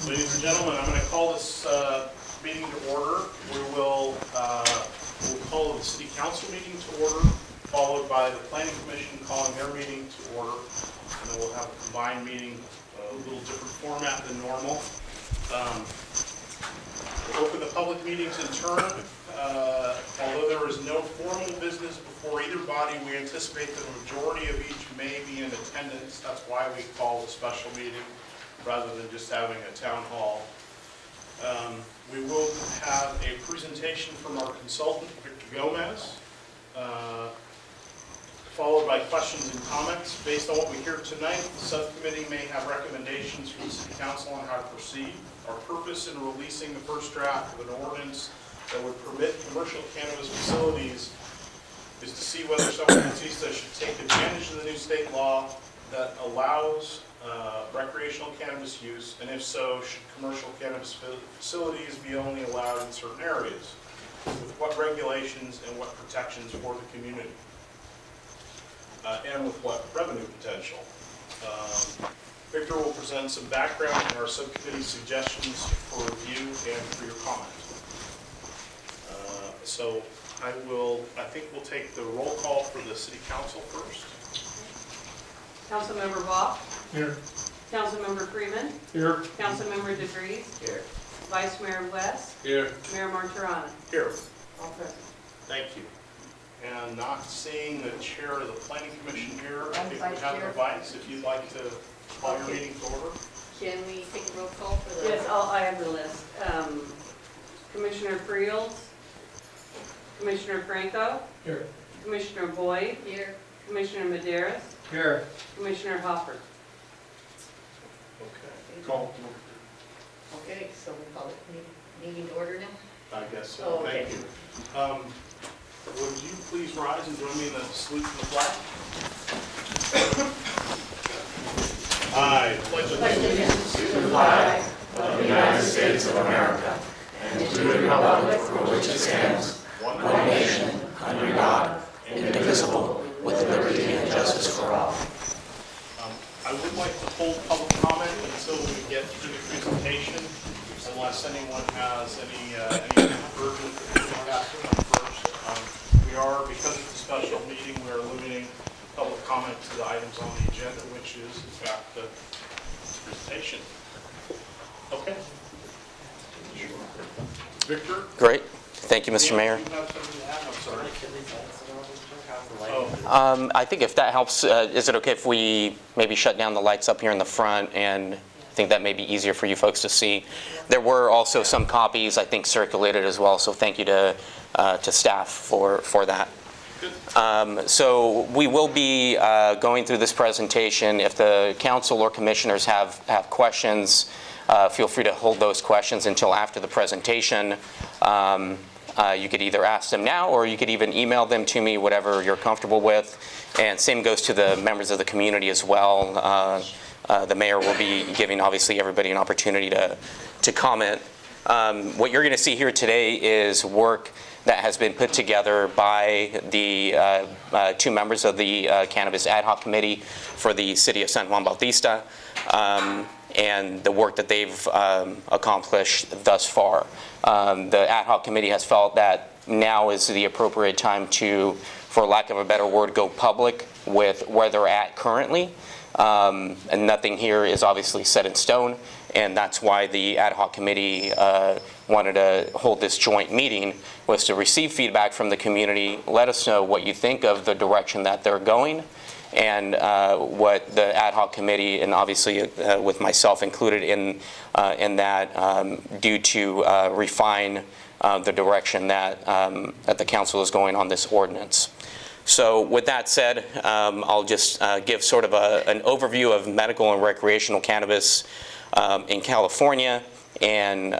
Ladies and gentlemen, I'm going to call this meeting to order. We'll call the City Council meeting to order, followed by the Planning Commission calling their meeting to order, and then we'll have a combined meeting, a little different format than normal. We'll open the public meetings in turn. Although there is no formal business before either body, we anticipate that a majority of each may be in attendance. That's why we call a special meeting rather than just having a town hall. We will have a presentation from our consultant, Victor Gomez, followed by questions and comments. Based on what we hear tonight, the subcommittee may have recommendations from the City Council on how to proceed. Our purpose in releasing the first draft of an ordinance that would permit commercial cannabis facilities is to see whether Juan Bautista should take advantage of the new state law that allows recreational cannabis use, and if so, should commercial cannabis facilities be only allowed in certain areas, with what regulations and what protections for the community, and with what revenue potential. Victor will present some background and our subcommittee suggestions for review and for your comment. So I think we'll take the roll call for the City Council first. Councilmember Bach. Here. Councilmember Freeman. Here. Councilmember DeVries. Here. Vice Mayor West. Here. Mayor Martirana. Here. All present. Thank you. And not seeing the chair of the Planning Commission here, I think we Vice have Chair. the vice. If you'd like to call your meeting to order. Can we take a roll call for the? Yes, I have the list. Commissioner Friels. Commissioner Franco. Here. Commissioner Boyd. Here. Commissioner Medeiros. Here. Commissioner Hopper. Okay. Call. Okay, so we call it meeting to order now? I guess so. Oh, okay. Thank you. Would you please rise and join me in the salute to the flag? I pledge allegiance to the flag of the United States of America and to the republic for which it stands, one nation, under God, indivisible, with liberty and justice for all. I would like to hold public comment until we get through the presentation, unless anyone has any urgent that they have to come first. We are, because it's a special meeting, we are limiting public comment to the items on the agenda, which is, in fact, the presentation. Okay. Victor? Great. Thank you, Mr. Mayor. You have something to add? I'm sorry. I think if that helps, is it okay if we maybe shut down the lights up here in the front? And I think that may be easier for you folks to see. There were also some copies, I think, circulated as well, so thank you to staff for that. So we will be going through this presentation. If the council or commissioners have questions, feel free to hold those questions until after the presentation. You could either ask them now or you could even email them to me, whatever you're comfortable with. And same goes to the members of the community as well. The mayor will be giving, obviously, everybody an opportunity to comment. What you're going to see here today is work that has been put together by the two members of the Cannabis Ad Hoc Committee for the City of San Juan Bautista, and the work that they've accomplished thus far. The Ad Hoc Committee has felt that now is the appropriate time to, for lack of a better word, go public with where they're at currently. And nothing here is obviously set in stone, and that's why the Ad Hoc Committee wanted to hold this joint meeting, was to receive feedback from the community, let us know what you think of the direction that they're going, and what the Ad Hoc Committee, and obviously with myself included in that, do to refine the direction that the council is going on this ordinance. So with that said, I'll just give sort of an overview of medical and recreational cannabis in California, and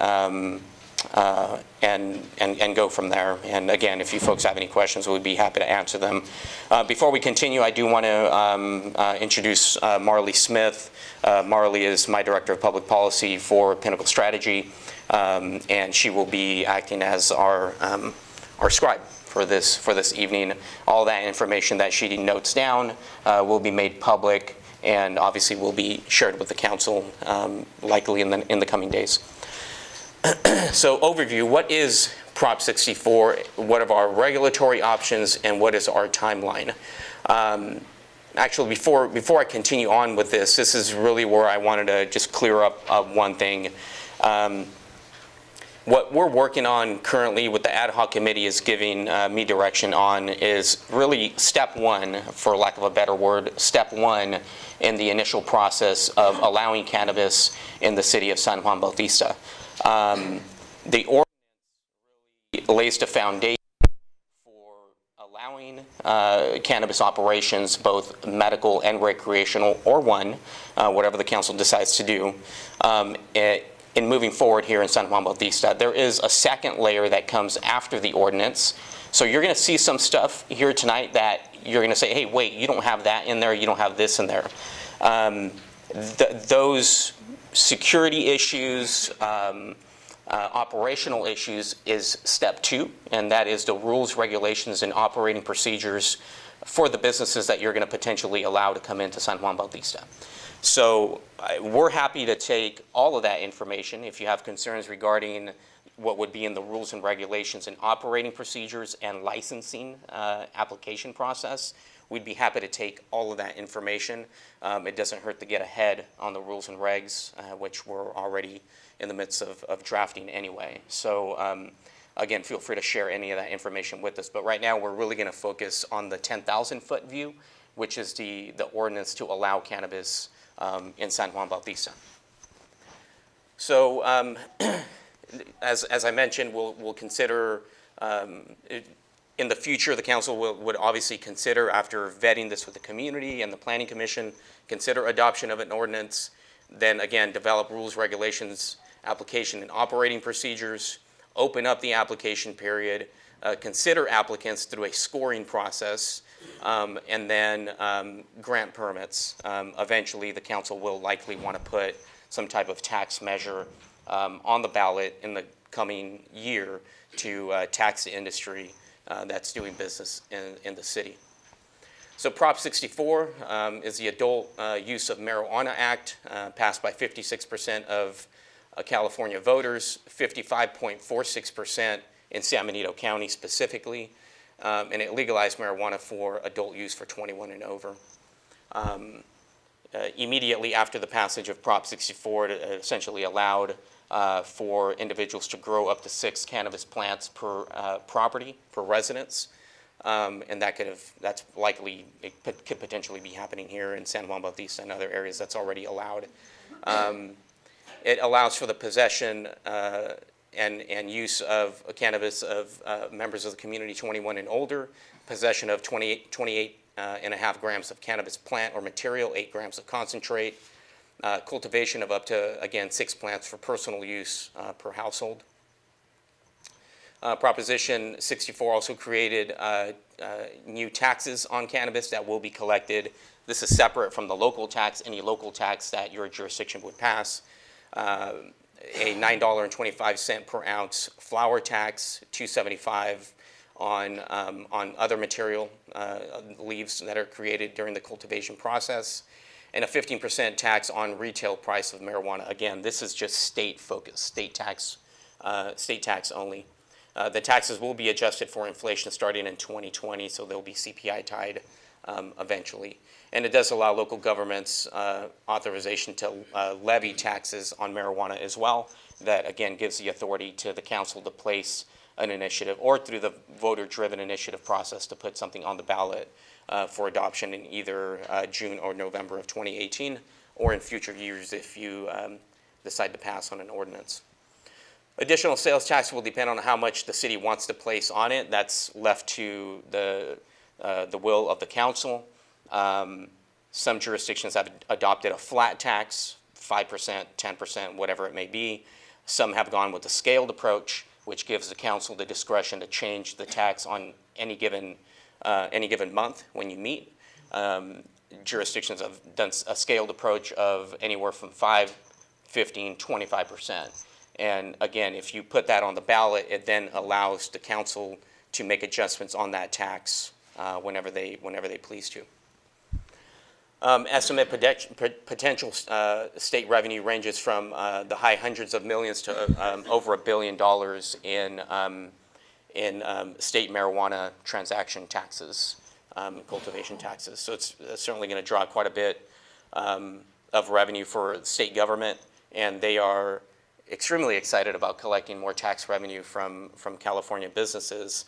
go from there. And again, if you folks have any questions, we'd be happy to answer them. Before we continue, I do want to introduce Marley Smith. Marley is my Director of Public Policy for Pinnacle Strategy, and she will be acting as our scribe for this evening. All that information that she notes down will be made public and obviously will be shared with the council likely in the coming days. So overview, what is Prop 64? What are our regulatory options, and what is our timeline? Actually, before I continue on with this is really where I wanted to just clear up one thing. What we're working on currently with the ad hoc committee is giving me direction on is really step one, for lack of a better word, step one in the initial process of allowing cannabis in the city of San Juan Bautista. The ordinance really lays the foundation for allowing cannabis operations, both medical and recreational, or one, whatever the council decides to do, in moving forward here in San Juan Bautista. There is a second layer that comes after the ordinance. So you're going to see some stuff here tonight that you're going to say, hey, wait, you don't have that in there, you don't have this in there. Those security issues, operational issues is step two, and that is the rules, regulations, and operating procedures for the businesses that you're going to potentially allow to come into San Juan Bautista. So we're happy to take all of that information. If you have concerns regarding what would be in the rules and regulations and operating procedures and licensing application process, we'd be happy to take all of that information. It doesn't hurt to get ahead on the rules and regs, which we're already in the midst of drafting anyway. So again, feel free to share any of that information with us. But right now, we're really going to focus on the 10,000-foot view, which is the ordinance to allow cannabis in San Juan Bautista. So as I mentioned, we'll consider, in the future, the council would obviously consider, after vetting this with the community and the planning commission, consider adoption of an ordinance, then again, develop rules, regulations, application and operating procedures, open up the application period, consider applicants through a scoring process, and then grant permits. Eventually, the council will likely want to put some type of tax measure on the ballot in the coming year to tax the industry that's doing business in the city. So Prop 64 is the Adult Use of Marijuana Act, passed by 56% of California voters, 55.46% in San Benito County specifically. And it legalized marijuana for adult use for 21 and over. Immediately after the passage of Prop 64, it essentially allowed for individuals to grow up to 6 cannabis plants per property for residents. And that's likely, it could potentially be happening here in San Juan Bautista and other areas that's already allowed. It allows for the possession and use of cannabis of members of the community 21 and older, possession of 28.5 grams of cannabis plant or material, 8 grams of concentrate, cultivation of up to, again, 6 plants for personal use per household. Proposition 64 also created new taxes on cannabis that will be collected. This is separate from the local tax, any local tax that your jurisdiction would pass. A $9.25 per ounce flower tax, $2.75 on other material leaves that are created during the cultivation process, and a 15% tax on retail price of marijuana. Again, this is just state-focused, state tax only. The taxes will be adjusted for inflation starting in 2020, so they'll be CPI tied eventually. And it does allow local governments authorization to levy taxes on marijuana as well. That, again, gives the authority to the council to place an initiative, or through the voter-driven initiative process, to put something on the ballot for adoption in either June or November of 2018, or in future years if you decide to pass on an ordinance. Additional sales tax will depend on how much the city wants to place on it. That's left to the will of the council. Some jurisdictions have adopted a flat tax, 5%, 10%, whatever it may be. Some have gone with a scaled approach, which gives the council the discretion to change the tax on any given month when you meet. Jurisdictions have done a scaled approach of anywhere from 5, 15, 25%. And again, if you put that on the ballot, it then allows the council to make adjustments on that tax whenever they please to. Estimate potential state revenue ranges from the high hundreds of millions to over $1 billion in state marijuana transaction taxes, cultivation taxes. So it's certainly going to draw quite a bit of revenue for the state government, and they are extremely excited about collecting more tax revenue from California businesses.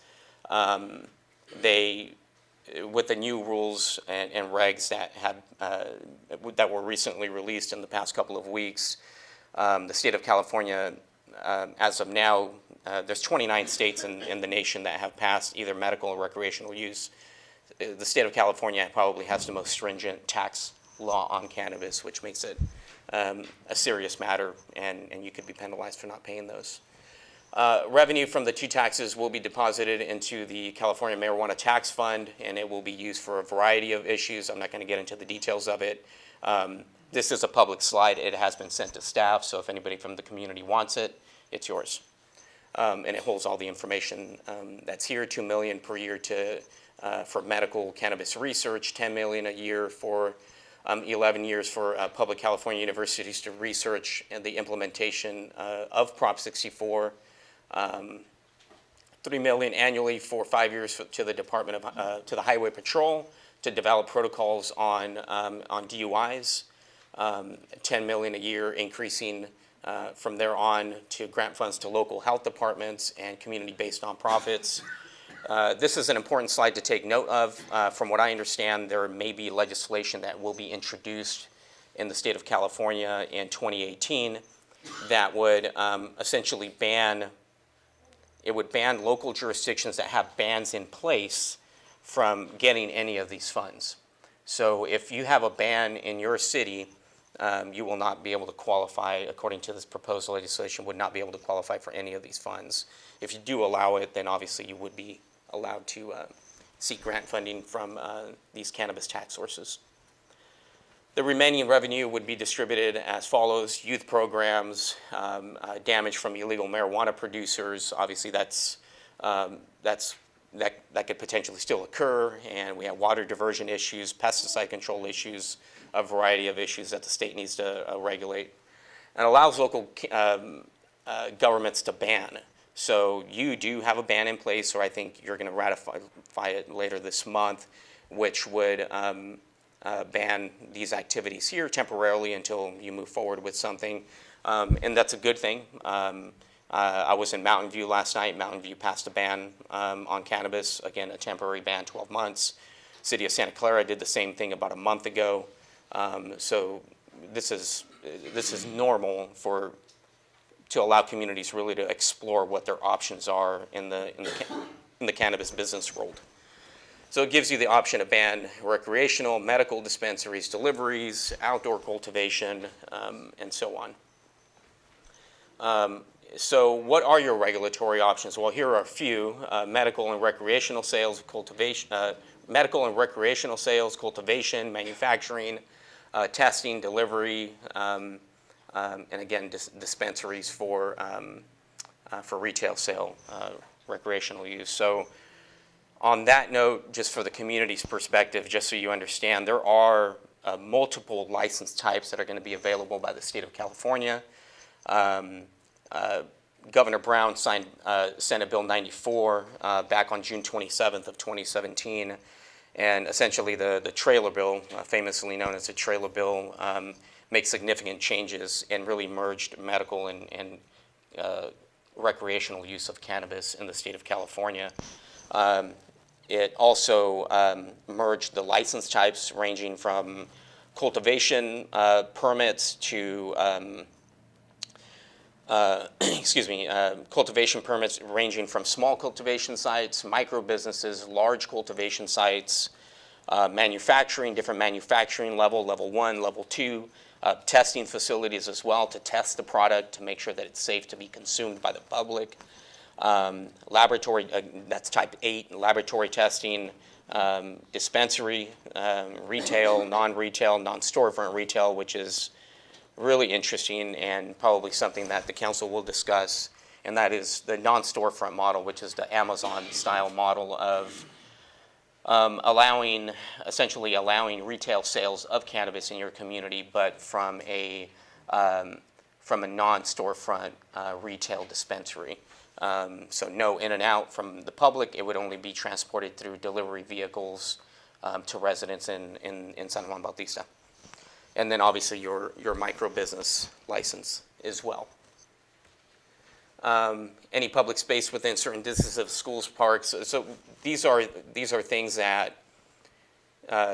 With the new rules and regs that were recently released in the past couple of weeks, the state of California, as of now, there's 29 states in the nation that have passed either medical or recreational use. The state of California probably has the most stringent tax law on cannabis, which makes it a serious matter, and you could be penalized for not paying those. Revenue from the two taxes will be deposited into the California Marijuana Tax Fund, and it will be used for a variety of issues. I'm not going to get into the details of it. This is a public slide. It has been sent to staff, so if anybody from the community wants it, it's yours. And it holds all the information that's here. $2 million per year for medical cannabis research, $10 million a year for 11 years for public California universities to research and the implementation of Prop 64. $3 million annually for 5 years to the Department of to the Highway Patrol to develop protocols on DUIs. $10 million a year, increasing from there on to grant funds to local health departments and community-based nonprofits. This is an important slide to take note of. From what I understand, there may be legislation that will be introduced in the state of California in 2018 that would essentially ban local jurisdictions that have bans in place from getting any of these funds. So if you have a ban in your city, you will not be able to qualify, according to this proposed legislation, would not be able to qualify for any of these funds. If you do allow it, then obviously you would be allowed to seek grant funding from these cannabis tax sources. The remaining revenue would be distributed as follows: youth programs, damage from illegal marijuana producers. Obviously, that could potentially still occur, and we have water diversion issues, pesticide control issues, a variety of issues that the state needs to regulate, and allows local governments to ban. So you do have a ban in place, or I think you're going to ratify it later this month, which would ban these activities here temporarily until you move forward with something, and that's a good thing. I was in Mountain View last night. Mountain View passed a ban on cannabis, again, a temporary ban, 12 months. City of Santa Clara did the same thing about a month ago. So this is normal to allow communities really to explore what their options are in the cannabis business world. So it gives you the option to ban recreational, medical dispensaries, deliveries, outdoor cultivation, and so on. So what are your regulatory options? Well, here are a few: medical and recreational sales, cultivation, cultivation, manufacturing, testing, delivery, and again, dispensaries for retail sale, recreational use. So on that note, just for the community's perspective, just so you understand, there are multiple license types that are going to be available by the state of California. Governor Brown signed Senate Bill 94 back on June 27th of 2017. And essentially the trailer bill, famously known as the trailer bill, makes significant changes and really merged medical and recreational use of cannabis in the state of California. It also merged the license types ranging from cultivation permits to cultivation permits ranging from small cultivation sites, micro businesses, large cultivation sites, manufacturing, different manufacturing level 1, level 2, testing facilities as well to test the product to make sure that it's safe to be consumed by the public. Laboratory, that's type 8, laboratory testing, dispensary, retail, non-retail, non-storefront retail, which is really interesting and probably something that the council will discuss, and that is the non-storefront model, which is the Amazon-style model of essentially allowing retail sales of cannabis in your community, but from a non-storefront retail dispensary. So no in and out from the public. It would only be transported through delivery vehicles to residents in San Juan Bautista. And then obviously your micro business license as well. Any public space within certain distances of schools, parks. So these are things that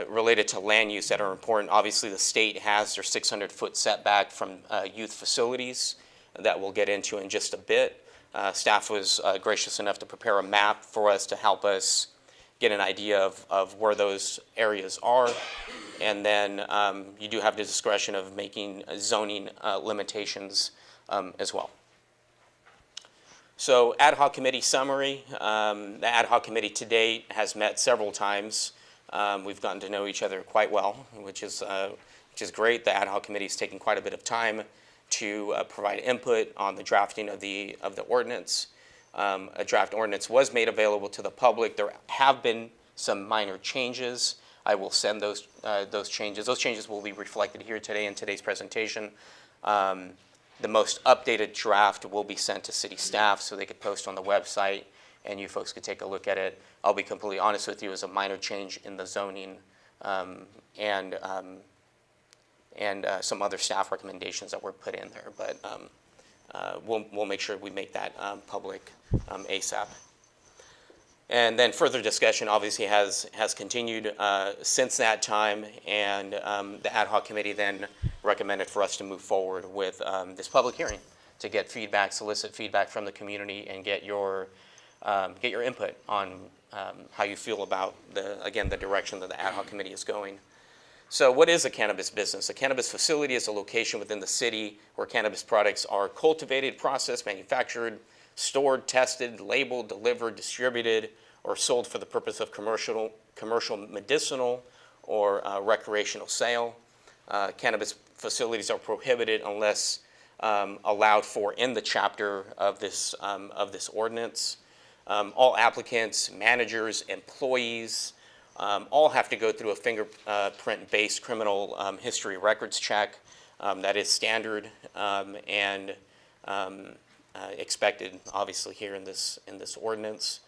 related to land use that are important. Obviously, the state has their 600-foot setback from youth facilities that we'll get into in just a bit. Staff was gracious enough to prepare a map for us to help us get an idea of where those areas are. And then you do have the discretion of making zoning limitations as well. So ad hoc committee summary. The ad hoc committee to date has met several times. We've gotten to know each other quite well, which is great. The ad hoc committee is taking quite a bit of time to provide input on the drafting of the ordinance. A draft ordinance was made available to the public. There have been some minor changes. I will send those changes. Those changes will be reflected here today in today's presentation. The most updated draft will be sent to city staff so they could post on the website and you folks could take a look at it. I'll be completely honest with you, it's a minor change in the zoning and some other staff recommendations that were put in there, but we'll make sure we make that public ASAP. And then further discussion obviously has continued since that time, and the ad hoc committee then recommended for us to move forward with this public hearing to get feedback, solicit feedback from the community, and get your input on how you feel about the direction that the ad hoc committee is going. So what is a cannabis business? A cannabis facility is a location within the city where cannabis products are cultivated, processed, manufactured, stored, tested, labeled, delivered, distributed, or sold for the purpose of commercial, medicinal, or recreational sale. Cannabis facilities are prohibited unless allowed for in the chapter of this ordinance. All applicants, managers, employees, all have to go through a fingerprint-based criminal history records check that is standard and expected, obviously, here in this ordinance.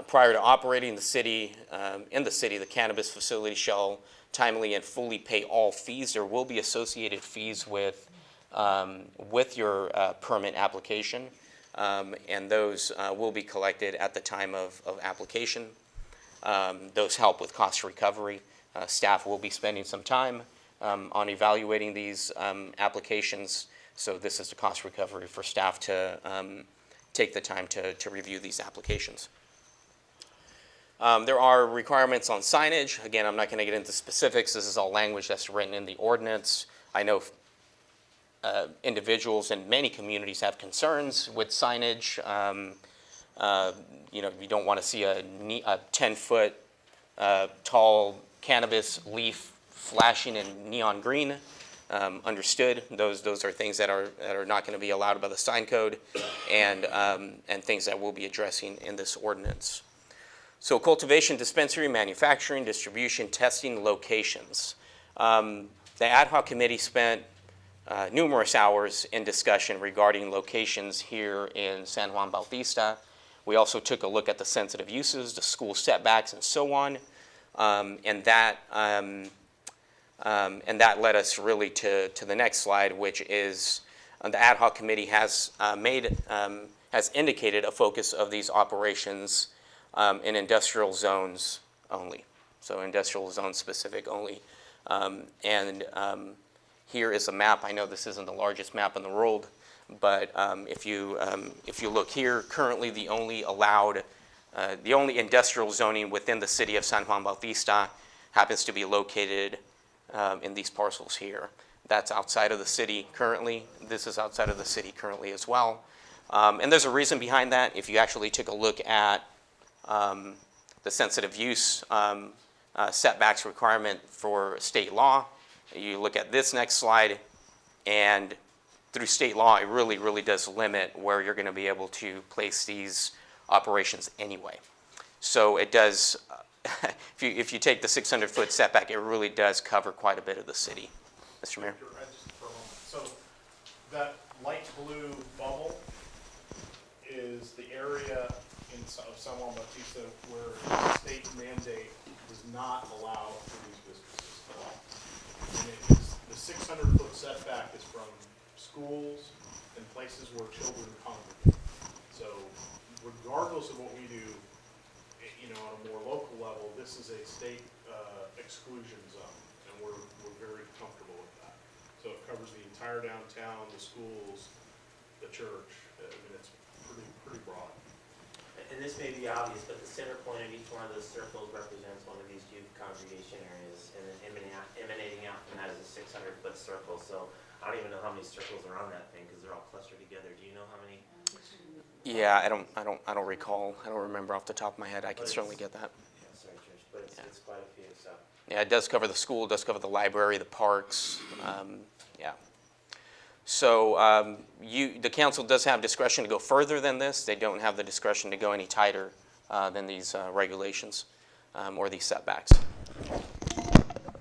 Prior to operating in the city, the cannabis facility shall timely and fully pay all fees. There will be associated fees with your permit application, and those will be collected at the time of application. Those help with cost recovery. Staff will be spending some time on evaluating these applications, so this is the cost recovery for staff to take the time to review these applications. There are requirements on signage. Again, I'm not going to get into specifics. This is all language that's written in the ordinance. I know individuals in many communities have concerns with signage. You don't want to see a 10-foot tall cannabis leaf flashing in neon green. Understood. Those are things that are not going to be allowed by the sign code, and things that we'll be addressing in this ordinance. So cultivation, dispensary, manufacturing, distribution, testing, locations. The ad hoc committee spent numerous hours in discussion regarding locations here in San Juan Bautista. We also took a look at the sensitive uses, the school setbacks, and so on, and that led us really to the next slide, which is the ad hoc committee has indicated a focus of these operations in industrial zones only, so industrial zone specific only. Here is a map. I know this isn't the largest map in the world, but if you look here, currently the only industrial zoning within the city of San Juan Bautista happens to be located in these parcels here. That's outside of the city currently. This is outside of the city currently as well. And there's a reason behind that. If you actually took a look at the sensitive use setbacks requirement for state law, you look at this next slide, and through state law, it really does limit where you're going to be able to place these operations anyway. So it does if you take the 600-foot setback, it really does cover quite a bit of the city. Mr. Mayor? Just for a moment. So that light blue bubble is the area of San Juan Bautista where the state mandate does not allow for these businesses at all. And it is, the 600-foot setback is from schools and places where children congregate. So regardless of what we do, on a more local level, this is a state exclusion zone, and we're very comfortable with that. So it covers the entire downtown, the schools, the church. I mean, it's pretty broad. And this may be obvious, but the center point of each one of those circles represents one of these youth congregation areas, and then emanating out from that is a 600-foot circle. So I don't even know how many circles are on that thing because they're all clustered together. Do you know how many? Yeah, I don't recall. I don't remember off the top of my head. I can certainly get that. Yeah, sorry, Trish, but it's quite a few. So. Yeah, it does cover the school, it does cover the library, the parks. Yeah. So the council does have discretion to go further than this. They don't have the discretion to go any tighter than these regulations or these setbacks.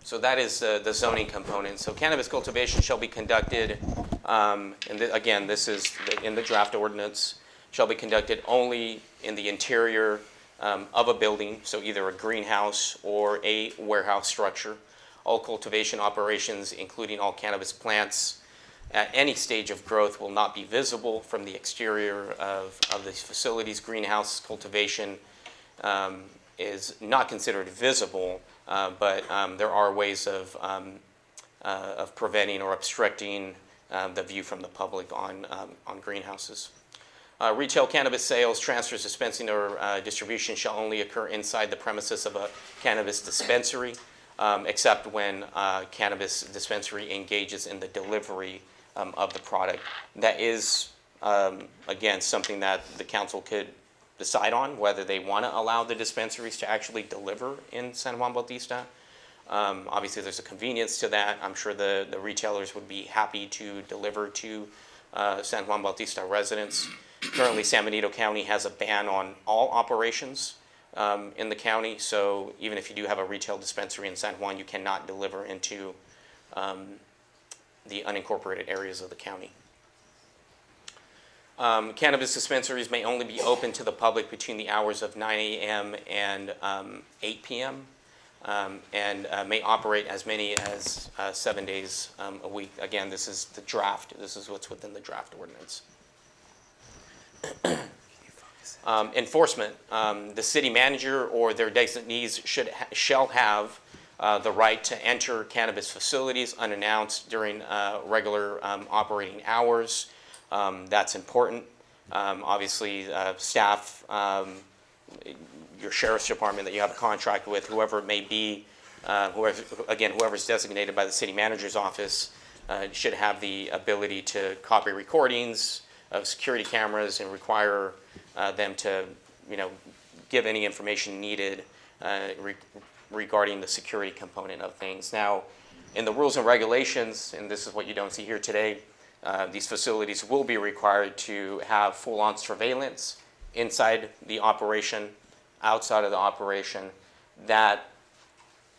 So that is the zoning component. So cannabis cultivation shall be conducted, and again, this is in the draft ordinance, shall be conducted only in the interior of a building, so either a greenhouse or a warehouse structure. All cultivation operations, including all cannabis plants at any stage of growth, will not be visible from the exterior of these facilities. Greenhouse cultivation is not considered visible, but there are ways of preventing or obstructing the view from the public on greenhouses. Retail cannabis sales, transfers, dispensing, or distribution shall only occur inside the premises of a cannabis dispensary, except when cannabis dispensary engages in the delivery of the product. That is, again, something that the council could decide on, whether they want to allow the dispensaries to actually deliver in San Juan Bautista. Obviously, there's a convenience to that. I'm sure the retailers would be happy to deliver to San Juan Bautista residents. Currently, San Benito County has a ban on all operations in the county, so even if you do have a retail dispensary in San Juan, you cannot deliver into the unincorporated areas of the county. Cannabis dispensaries may only be open to the public between the hours of 9 a.m. and 8 p.m. And may operate as many as 7 days a week. Again, this is the draft. This is what's within the draft ordinance. Enforcement. The city manager or their designees shall have the right to enter cannabis facilities unannounced during regular operating hours. That's important. Obviously, staff, your sheriff's department that you have a contract with, whoever it may be, whoever's designated by the city manager's office, should have the ability to copy recordings of security cameras and require them to, give any information needed regarding the security component of things. Now, in the rules and regulations, and this is what you don't see here today, these facilities will be required to have full-on surveillance inside the operation, outside of the operation. That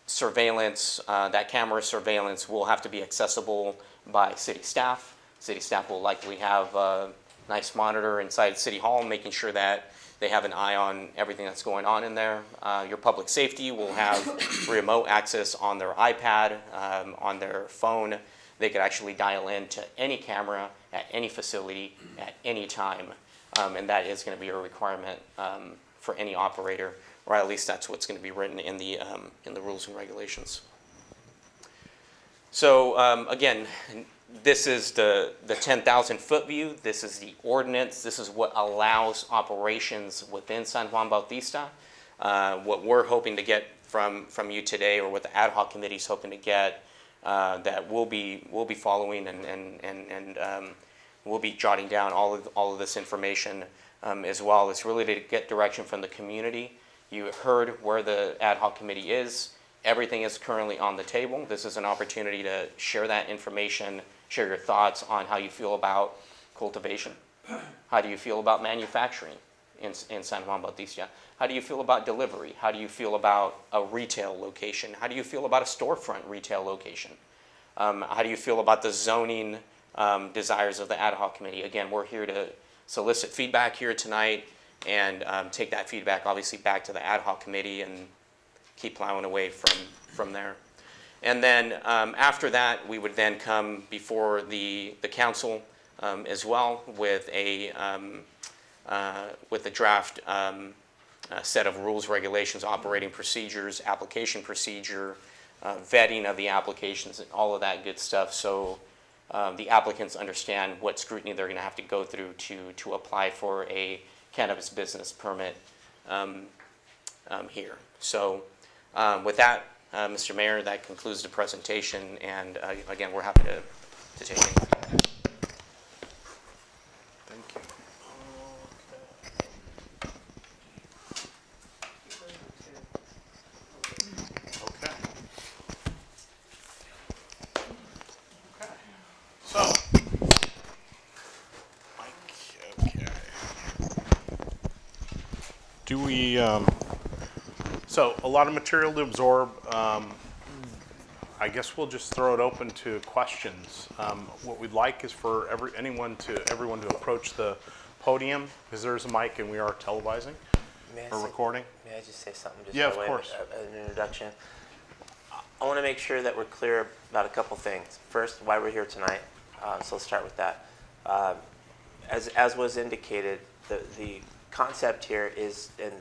surveillance, that camera surveillance will have to be accessible by city staff. City staff will likely have a nice monitor inside City Hall, making sure that they have an eye on everything that's going on in there. Your public safety will have remote access on their iPad, on their phone. They could actually dial in to any camera at any facility at any time, and that is going to be a requirement for any operator, or at least that's what's going to be written in the rules and regulations. So again, this is the 10,000-foot view. This is the ordinance. This is what allows operations within San Juan Bautista. What we're hoping to get from you today, or what the ad hoc committee is hoping to get, that we'll be following and we'll be jotting down all of this information as well. It's really to get direction from the community. You heard where the ad hoc committee is. Everything is currently on the table. This is an opportunity to share that information, share your thoughts on how you feel about cultivation. How do you feel about manufacturing in San Juan Bautista? How do you feel about delivery? How do you feel about a retail location? How do you feel about a storefront retail location? How do you feel about the zoning desires of the ad hoc committee? Again, we're here to solicit feedback here tonight and take that feedback obviously back to the ad hoc committee and keep plowing away from there. And then after that, we would then come before the council as well with a draft set of rules, regulations, operating procedures, application procedure, vetting of the applications, and all of that good stuff. So the applicants understand what scrutiny they're going to have to go through to apply for a cannabis business permit here. So with that, Mr. Mayor, that concludes the presentation, and again, we're happy to take any. Thank you. Okay. Okay. So, Mike, okay. Do we, so a lot of material to absorb. I guess we'll just throw it open to questions. What we'd like is for everyone to approach the podium, because there's a mic and we are televising or recording. May I just say something? Just Yeah, by of way course. An introduction. I want to make sure that we're clear about a couple things. First, why we're here tonight. So let's start with that. As was indicated, the concept here is, and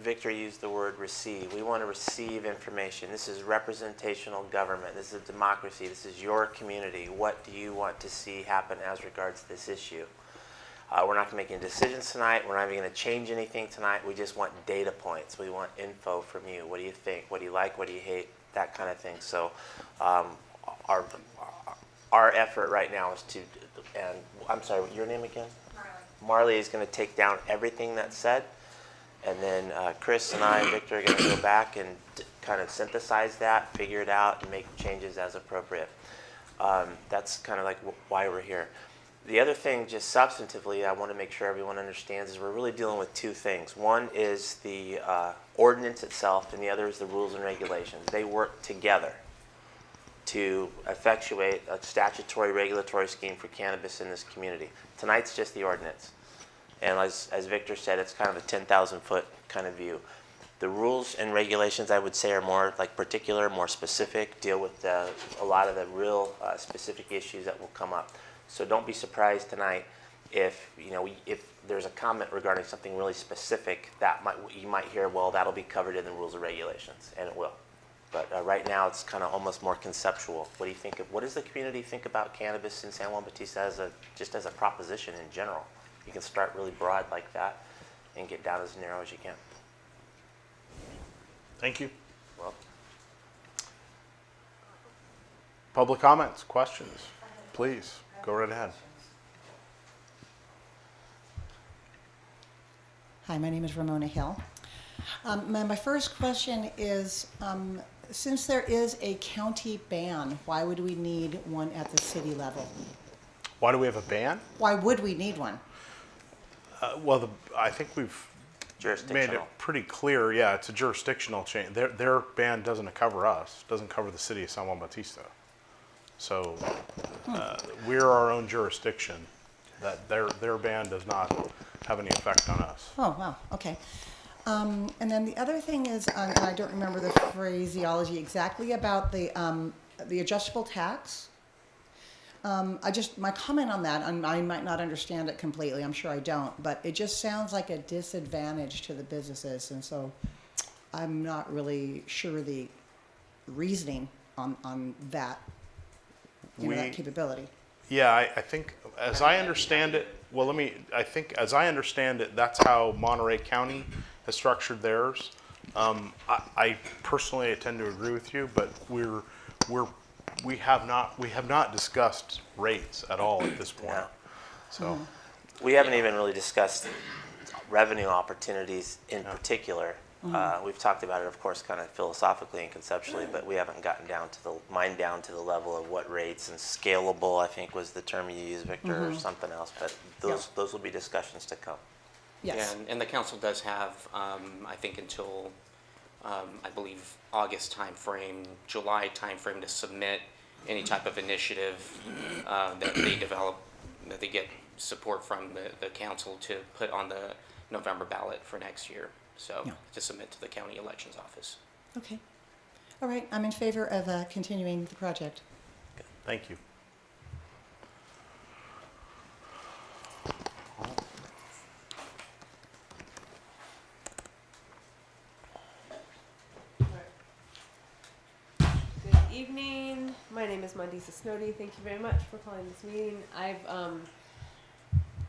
Victor used the word receive. We want to receive information. This is representational government. This is a democracy. This is your community. What do you want to see happen as regards to this issue? We're not going to make any decisions tonight. We're not even going to change anything tonight. We just want data points. We want info from you. What do you think? What do you like? What do you hate? That kind of thing. So our effort right now is to, and I'm sorry, your name again? Marley is going to take down everything that's said. And then Chris and I and Victor are going to go back and kind of synthesize that, figure it out, and make changes as appropriate. That's kind of like why we're here. The other thing, just substantively, I want to make sure everyone understands is we're really dealing with two things. One is the ordinance itself, and the other is the rules and regulations. They work together to effectuate a statutory regulatory scheme for cannabis in this community. Tonight's just the ordinance. And as Victor said, it's kind of a 10,000-foot kind of view. The rules and regulations, I would say, are more like particular, more specific, deal with a lot of the real specific issues that will come up. So don't be surprised tonight if there's a comment regarding something really specific that you might hear, well, that'll be covered in the rules and regulations, and it will. But right now, it's kind of almost more conceptual. What do you think what does the community think about cannabis in San Juan Bautista just as a proposition in general? You can start really broad like that and get down as narrow as you can. Thank you. Well, Public comments, questions, please, go right ahead. Hi, my name is Ramona Hill. My first question is, since there is a county ban, why would we need one at the city level? Why do we have a ban? Why would we need one? Well, I think we've made jurisdictional. it pretty clear. Yeah, it's a jurisdictional change. Their ban doesn't cover us, doesn't cover the city of San Juan Bautista. So we're our own jurisdiction. That their ban does not have any effect on us. Oh, wow, okay. And then the other thing is, and I don't remember the phraseology exactly about the adjustable tax. My comment on that, and I might not understand it completely, I'm sure I don't, but it just sounds like a disadvantage to the businesses, and so I'm not really sure the reasoning on that, that capability. Yeah, I think, as I understand it, I think as I understand it, that's how Monterey County has structured theirs. I personally tend to agree with you, but we have not discussed rates at all at this point. Yeah. So We haven't even really discussed revenue opportunities in particular. We've talked about it, of course, kind of philosophically and conceptually, but we haven't gotten down to the level of what rates and scalable, I think was the term you used, Victor, or something else. But those will be discussions to come. Yes. And the council does have, I think until, I believe, August timeframe, July timeframe to submit any type of initiative that they develop, that they get support from the council to put on the November ballot for next year. So Yeah. to submit to the county elections office. Okay. All right, I'm in favor of continuing the project. Thank you. Good evening. My name is Mandisa Snowdy. Thank you very much for calling this meeting. I've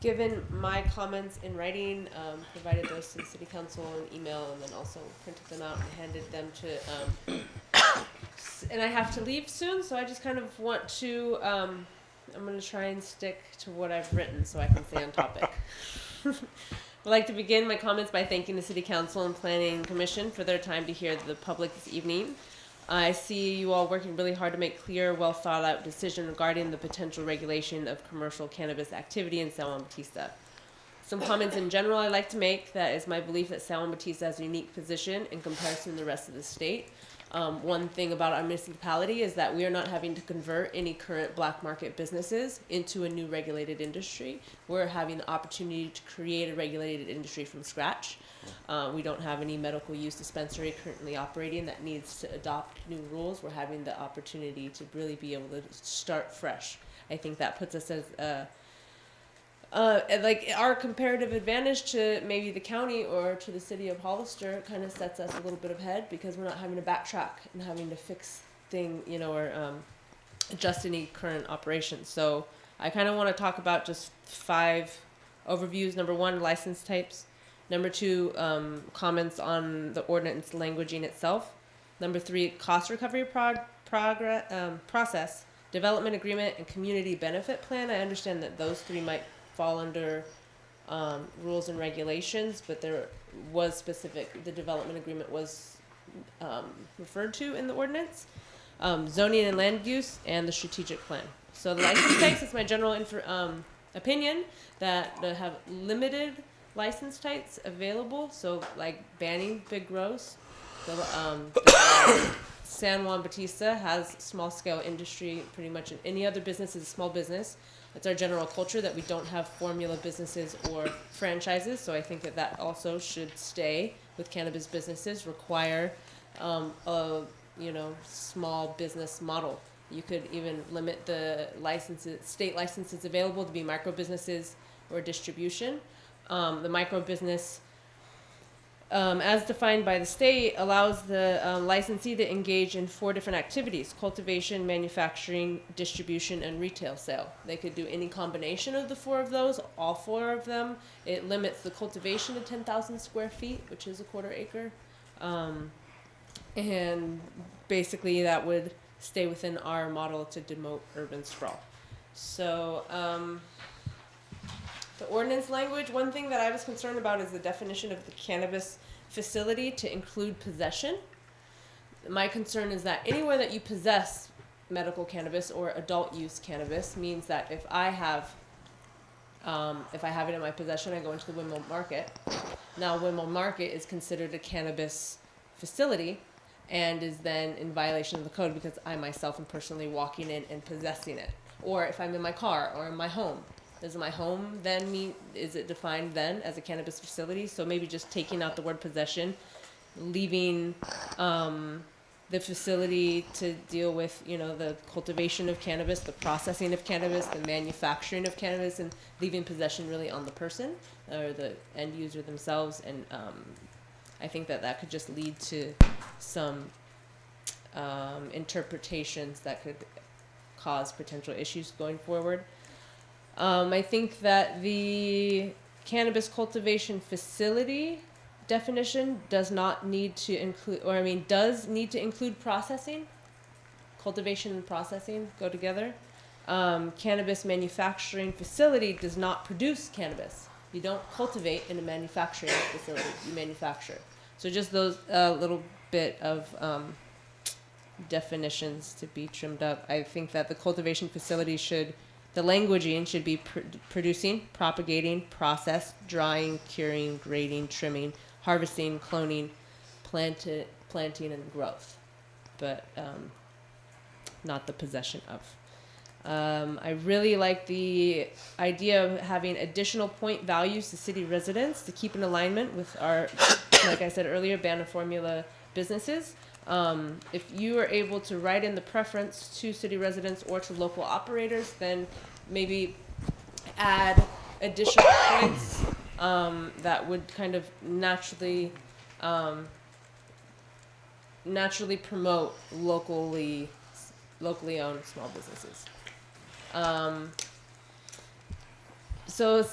given my comments in writing, provided those to the city council in email, and then also printed them out and handed them to. And I have to leave soon, so I just kind of want to. I'm going to try and stick to what I've written so I can stay on topic. I'd like to begin my comments by thanking the City Council and Planning Commission for their time to hear the public this evening. I see you all working really hard to make clear, well thought out decision regarding the potential regulation of commercial cannabis activity in San Juan Bautista. Some comments in general I'd like to make. That is my belief that San Juan Bautista has a unique position in comparison to the rest of the state. One thing about our municipality is that we are not having to convert any current black market businesses into a new regulated industry. We're having the opportunity to create a regulated industry from scratch. We don't have any medical use dispensary currently operating that needs to adopt new rules. We're having the opportunity to really be able to start fresh. I think that puts us as like our comparative advantage to maybe the county or to the city of Hollister kind of sets us a little bit ahead because we're not having to backtrack and having to fix or adjust any current operations. So I kind of want to talk about just 5 overviews. Number 1, license types. Number 2, comments on the ordinance languaging itself. Number 3, cost recovery process, development agreement, and community benefit plan. I understand that those 3 might fall under rules and regulations, but there was the development agreement was referred to in the ordinance, zoning and land use, and the strategic plan. So the license types is my general opinion that they have limited license types available, so like banning big grows. San Juan Bautista has small scale industry, pretty much any other business is a small business. It's our general culture that we don't have formula businesses or franchises, so I think that also should stay with cannabis businesses, require a small business model. You could even limit the state licenses available to be micro businesses or distribution. The micro business, as defined by the state, allows the licensee to engage in 4 different activities: cultivation, manufacturing, distribution, and retail sale. They could do any combination of the 4 of those, all 4 of them. It limits the cultivation to 10,000 square feet, which is a quarter acre. And basically that would stay within our model to demote urban sprawl. So the ordinance language, one thing that I was concerned about is the definition of the cannabis facility to include possession. My concern is that anywhere that you possess medical cannabis or adult use cannabis means that if I have it in my possession, I go into the Windmill Market. Now Windmill Market is considered a cannabis facility and is then in violation of the code because I myself am personally walking in and possessing it. Or if I'm in my car or in my home. Does my home then mean, is it defined then as a cannabis facility? So maybe just taking out the word possession, leaving the facility to deal with, the cultivation of cannabis, the processing of cannabis, the manufacturing of cannabis, and leaving possession really on the person or the end user themselves. And I think that could just lead to some interpretations that could cause potential issues going forward. I think that the cannabis cultivation facility definition does not need to include, does need to include processing. Cultivation and processing go together. Cannabis manufacturing facility does not produce cannabis. You don't cultivate in a manufacturing facility, you manufacture. So just those little bit of definitions to be trimmed up. I think that the cultivation facility should The languaging should be producing, propagating, process, drying, curing, grading, trimming, harvesting, cloning, planting, and growth, but not the possession of. I really like the idea of having additional point values to city residents to keep in alignment with our, like I said earlier, Banner formula businesses. If you are able to write in the preference to city residents or to local operators, then maybe add additional points that would kind of naturally promote locally owned small businesses. So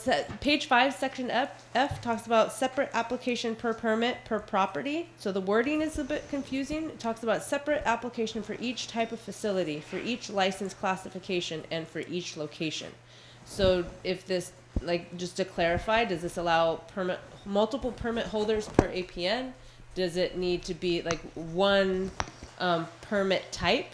page 5, section F talks about separate application per permit per property. So the wording is a bit confusing. It talks about separate application for each type of facility, for each license classification, and for each location. So if this, like, just to clarify, does this allow multiple permit holders per APN? Does it need to be like one permit type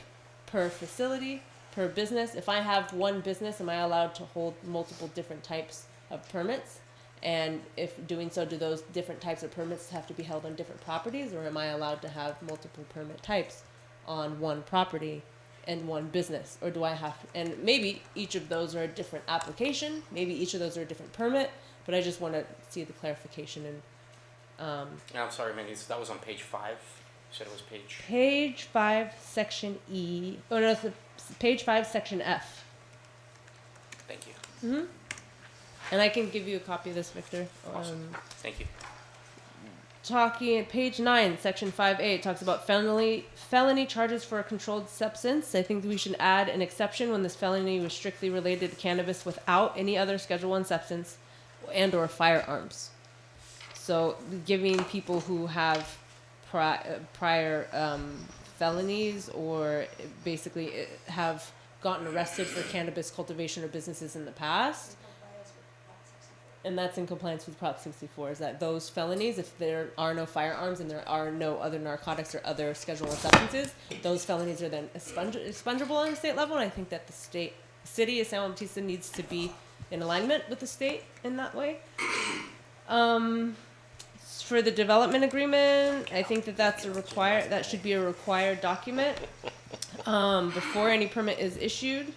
per facility, per business? If I have one business, am I allowed to hold multiple different types of permits? And if doing so, do those different types of permits have to be held on different properties, or am I allowed to have multiple permit types on one property and one business? Or do I have, and maybe each of those are a different application, maybe each of those are a different permit, but I just want to see the clarification. And I'm sorry, Mindy, that was on page 5. You said it was page 5, section E. Oh no, it's page 5, section F. Thank you. And I can give you a copy of this, Victor. Awesome. Thank you. Talking at page 9, section 5A, it talks about felony charges for a controlled substance. I think we should add an exception when this felony was strictly related to cannabis without any other Schedule I substance and/or firearms. So giving people who have prior felonies or basically have gotten arrested for cannabis cultivation or businesses in the past. And that's in compliance with Prop 64, is that those felonies, if there are no firearms and there are no other narcotics or other Schedule I substances, those felonies are then expungible on the state level. And I think that the city of San Juan Bautista needs to be in alignment with the state in that way. For the development agreement, I think that that should be a required document before any permit is issued.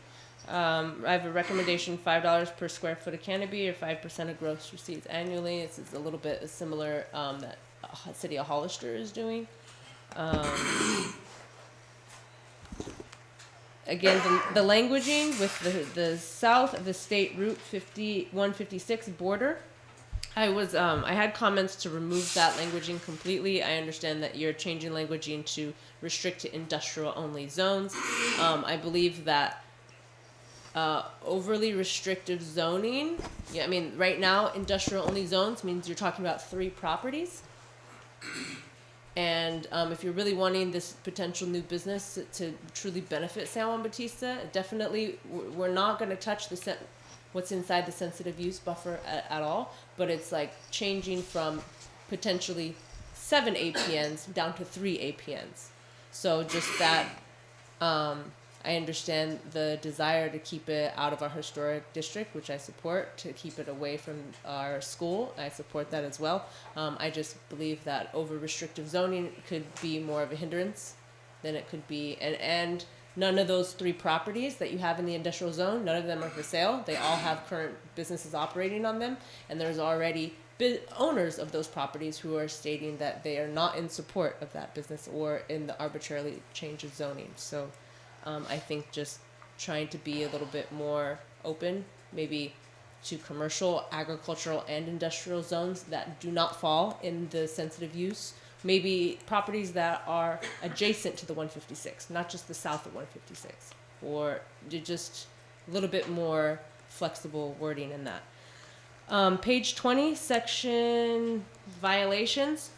I have a recommendation: $5 per square foot of canopy, or 5% of gross receipts annually. This is a little bit similar that City of Hollister is doing. Again, the languaging with the south of the state Route 156 border. I had comments to remove that languaging completely. I understand that you're changing languaging to restrict to industrial only zones. I believe that overly restrictive zoning, right now industrial only zones means you're talking about 3 properties. And if you're really wanting this potential new business to truly benefit San Juan Bautista, definitely we're not going to touch what's inside the sensitive use buffer at all, but it's like changing from potentially 7 APNs down to 3 APNs. So just that, I understand the desire to keep it out of our historic district, which I support, to keep it away from our school. I support that as well. I just believe that over restrictive zoning could be more of a hindrance than it could be, and none of those 3 properties that you have in the industrial zone, none of them are for sale. They all have current businesses operating on them, and there's already owners of those properties who are stating that they are not in support of that business or in the arbitrarily change of zoning. So I think just trying to be a little bit more open, maybe to commercial, agricultural, and industrial zones that do not fall in the sensitive use. Maybe properties that are adjacent to the 156, not just the south of 156, or just a little bit more flexible wording in that. Page 20, section violations.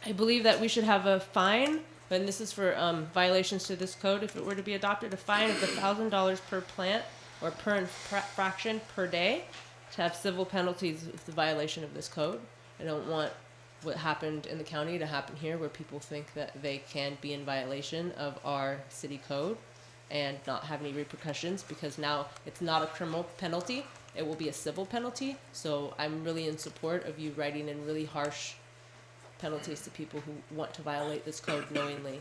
I believe that we should have a fine, and this is for violations to this code if it were to be adopted, a fine of $1,000 per plant or per infraction per day to have civil penalties with the violation of this code. I don't want what happened in the county to happen here, where people think that they can be in violation of our city code and not have any repercussions, because now it's not a criminal penalty, it will be a civil penalty. So I'm really in support of you writing in really harsh penalties to people who want to violate this code knowingly.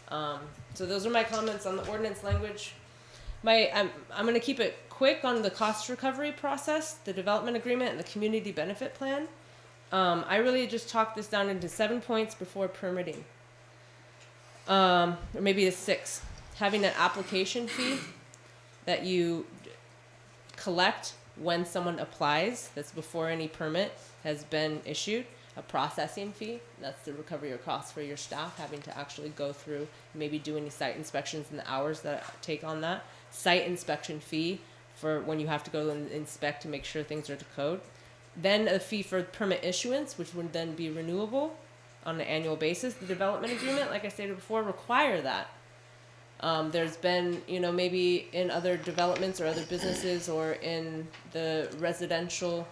So those are my comments on the ordinance language. I'm going to keep it quick on the cost recovery process, the development agreement, and the community benefit plan. I really just talked this down into 7 points before permitting. Or maybe it's 6. Having an application fee that you collect when someone applies, that's before any permit has been issued. A processing fee, that's the recovery of costs for your staff having to actually go through, maybe do any site inspections and the hours that take on that. Site inspection fee for when you have to go and inspect to make sure things are to code. Then a fee for permit issuance, which would then be renewable on an annual basis. The development agreement, like I stated before, require that. There's been, maybe in other developments or other businesses or in the residential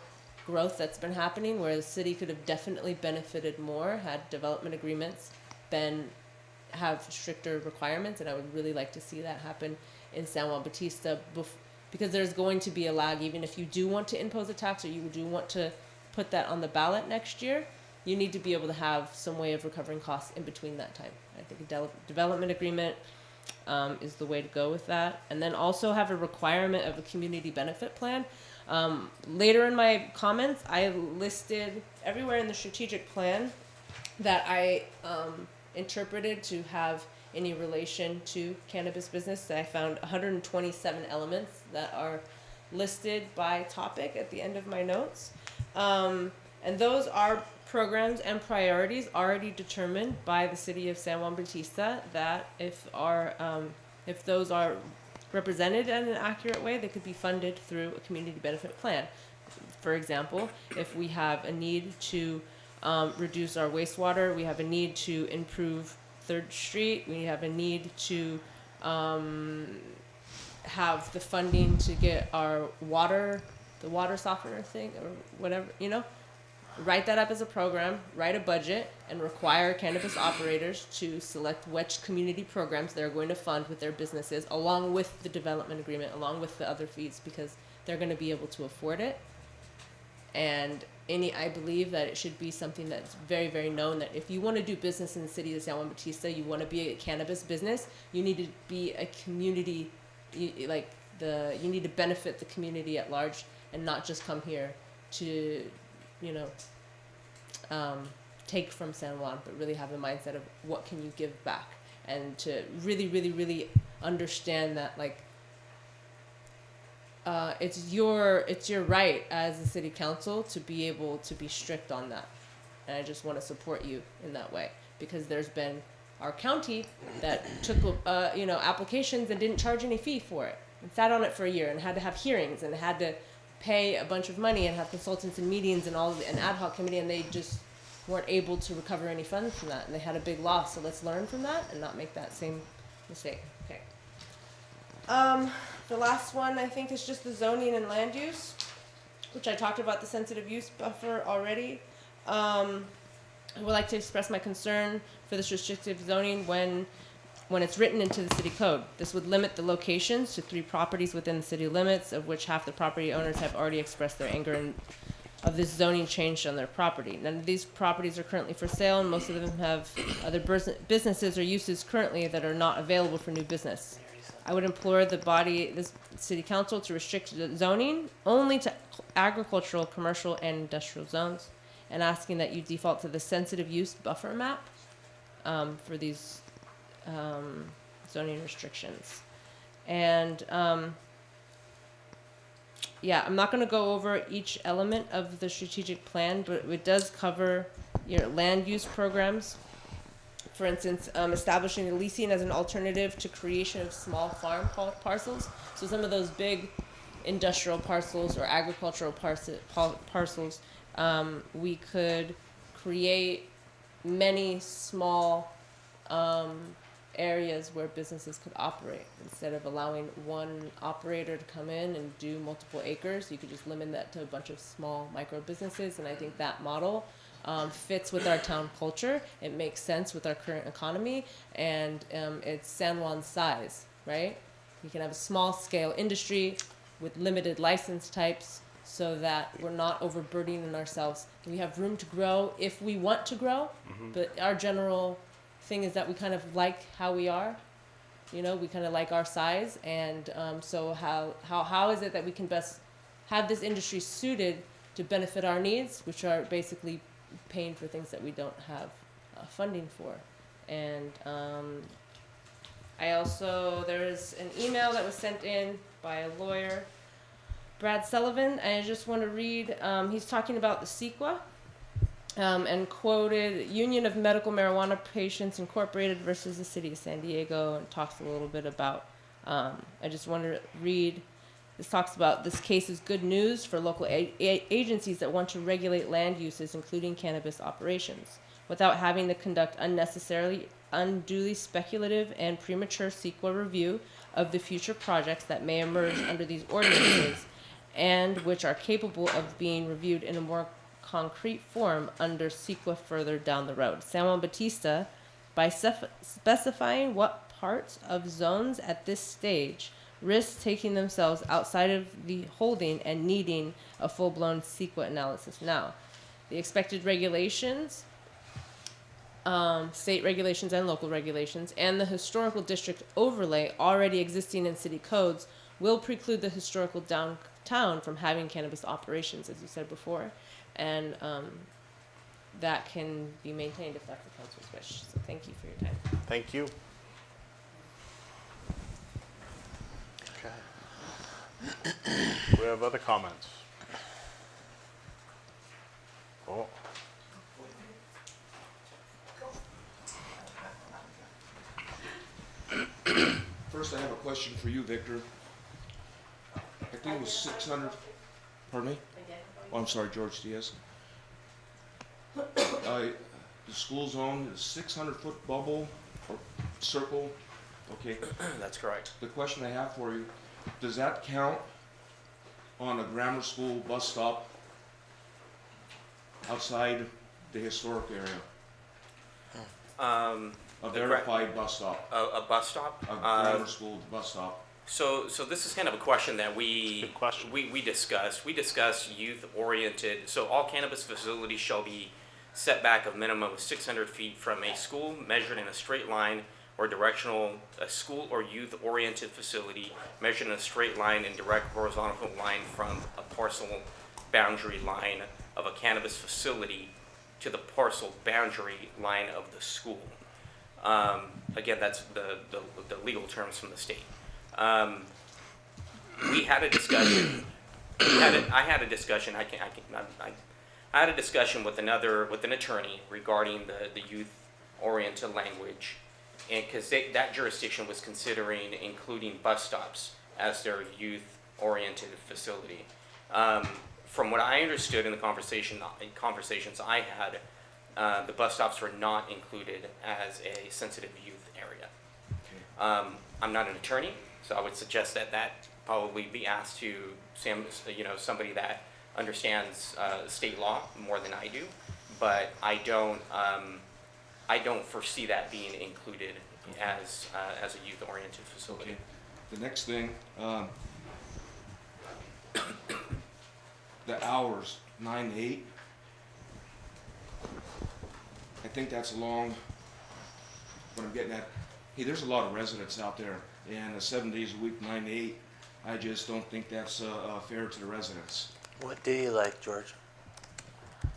growth that's been happening where the city could have definitely benefited more had development agreements have stricter requirements, and I would really like to see that happen in San Juan Bautista because there's going to be a lag. Even if you do want to impose a tax or you do want to put that on the ballot next year, you need to be able to have some way of recovering costs in between that time. I think a development agreement is the way to go with that. And then also have a requirement of a community benefit plan. Later in my comments, I listed everywhere in the strategic plan that I interpreted to have any relation to cannabis business. I found 127 elements that are listed by topic at the end of my notes. And those are programs and priorities already determined by the city of San Juan Bautista that if those are represented in an accurate way, they could be funded through a community benefit plan. For example, if we have a need to reduce our wastewater, we have a need to improve 3rd Street, we have a need to have the funding to get our water, the water softener thing or whatever, write that up as a program, write a budget, and require cannabis operators to select which community programs they're going to fund with their businesses, along with the development agreement, along with the other fees, because they're going to be able to afford it. And I believe that it should be something that's very, very known that if you want to do business in the city of San Juan Bautista, you want to be a cannabis business, you need to be a community, you need to benefit the community at large and not just come here to take from San Juan, but really have the mindset of what can you give back, and to really, really, really understand that it's your right as a city council to be able to be strict on that, and I just want to support you in that way, because there's been our county that took applications and didn't charge any fee for it and sat on it for a year and had to have hearings and had to pay a bunch of money and have consultants and meetings and an ad hoc committee, and they just weren't able to recover any funds from that, and they had a big loss. So let's learn from that and not make that same mistake. Okay. The last one I think is just the zoning and land use, which I talked about the sensitive use buffer already. I would like to express my concern for this restrictive zoning when it's written into the city code. This would limit the locations to 3 properties within the city limits, of which half the property owners have already expressed their anger of this zoning change on their property. None of these properties are currently for sale, and most of them have other businesses or uses currently that are not available for new business. I would implore this city council to restrict the zoning only to agricultural, commercial, and industrial zones, and asking that you default to the sensitive use buffer map for these zoning restrictions. And I'm not going to go over each element of the strategic plan, but it does cover land use programs. For instance, establishing leasing as an alternative to creation of small farm parcels. So some of those big industrial parcels or agricultural parcels, we could create many small areas where businesses could operate. Instead of allowing one operator to come in and do multiple acres, you could just limit that to a bunch of small micro businesses, and I think that model fits with our town culture. It makes sense with our current economy, and it's San Juan's size. right? We can have a small scale industry with limited license types so that we're not overburdening ourselves. We have room to grow if we want to grow, but our general thing is that we kind of like how we are. You know, we kind of like our size, and so how is it that we can best have this industry suited to benefit our needs, which are basically paying for things that we don't have funding for. And there's an email that was sent in by a lawyer, Brad Sullivan, and I just want to read, he's talking about the CEQA, and quoted Union of Medical Marijuana Patients Incorporated versus the City of San Diego, and talks a little bit about, I just want to read, this talks about this case is good news for local agencies that want to regulate land uses, including cannabis operations, without having to conduct unduly speculative and premature CEQA review of the future projects that may emerge under these ordinances, and which are capable of being reviewed in a more concrete form under CEQA further down the road. San Juan Bautista, by specifying what parts of zones at this stage risk taking themselves outside of the holding and needing a full-blown CEQA analysis. Now, the expected regulations, state regulations and local regulations, and the historical district overlay already existing in city codes will preclude the historical downtown from having cannabis operations, as you said before, and that can be maintained if that's the council's wish. So thank you for your time. Thank you. Okay. Do we have other comments? Oh. First, I have a question for you, Victor. I think it was 600, pardon me? Oh, I'm sorry, George Diaz. The school zone is 600-foot bubble or circle. Okay. That's correct. The question I have for you, does that count on a grammar school bus stop outside the historic area? A verified bus stop. A bus stop? A grammar school bus stop. So this is kind of a question that Good question. we discussed. We discussed youth-oriented, so all cannabis facilities shall be set back a minimum of 600 feet from a school measured in a straight line or directional, a school or youth-oriented facility measured in a straight line and direct horizontal line from a parcel boundary line of a cannabis facility to the parcel boundary line of the school. Again, that's the legal terms from the state. We had a discussion. I had a discussion. I had a discussion with an attorney regarding the youth-oriented language, and because that jurisdiction was considering including bus stops as their youth-oriented facility. From what I understood in the conversations I had, the bus stops were not included as a sensitive youth area. Okay. I'm not an attorney, so I would suggest that probably be asked to somebody that understands state law more than I do, but I don't foresee that being included as a youth-oriented facility. Okay. The next thing, the hours, 9 to 8. I think that's along what I'm getting at. Hey, there's a lot of residents out there, and 7 days a week, 9 to 8, I just don't think that's fair to the residents. What do you like, George?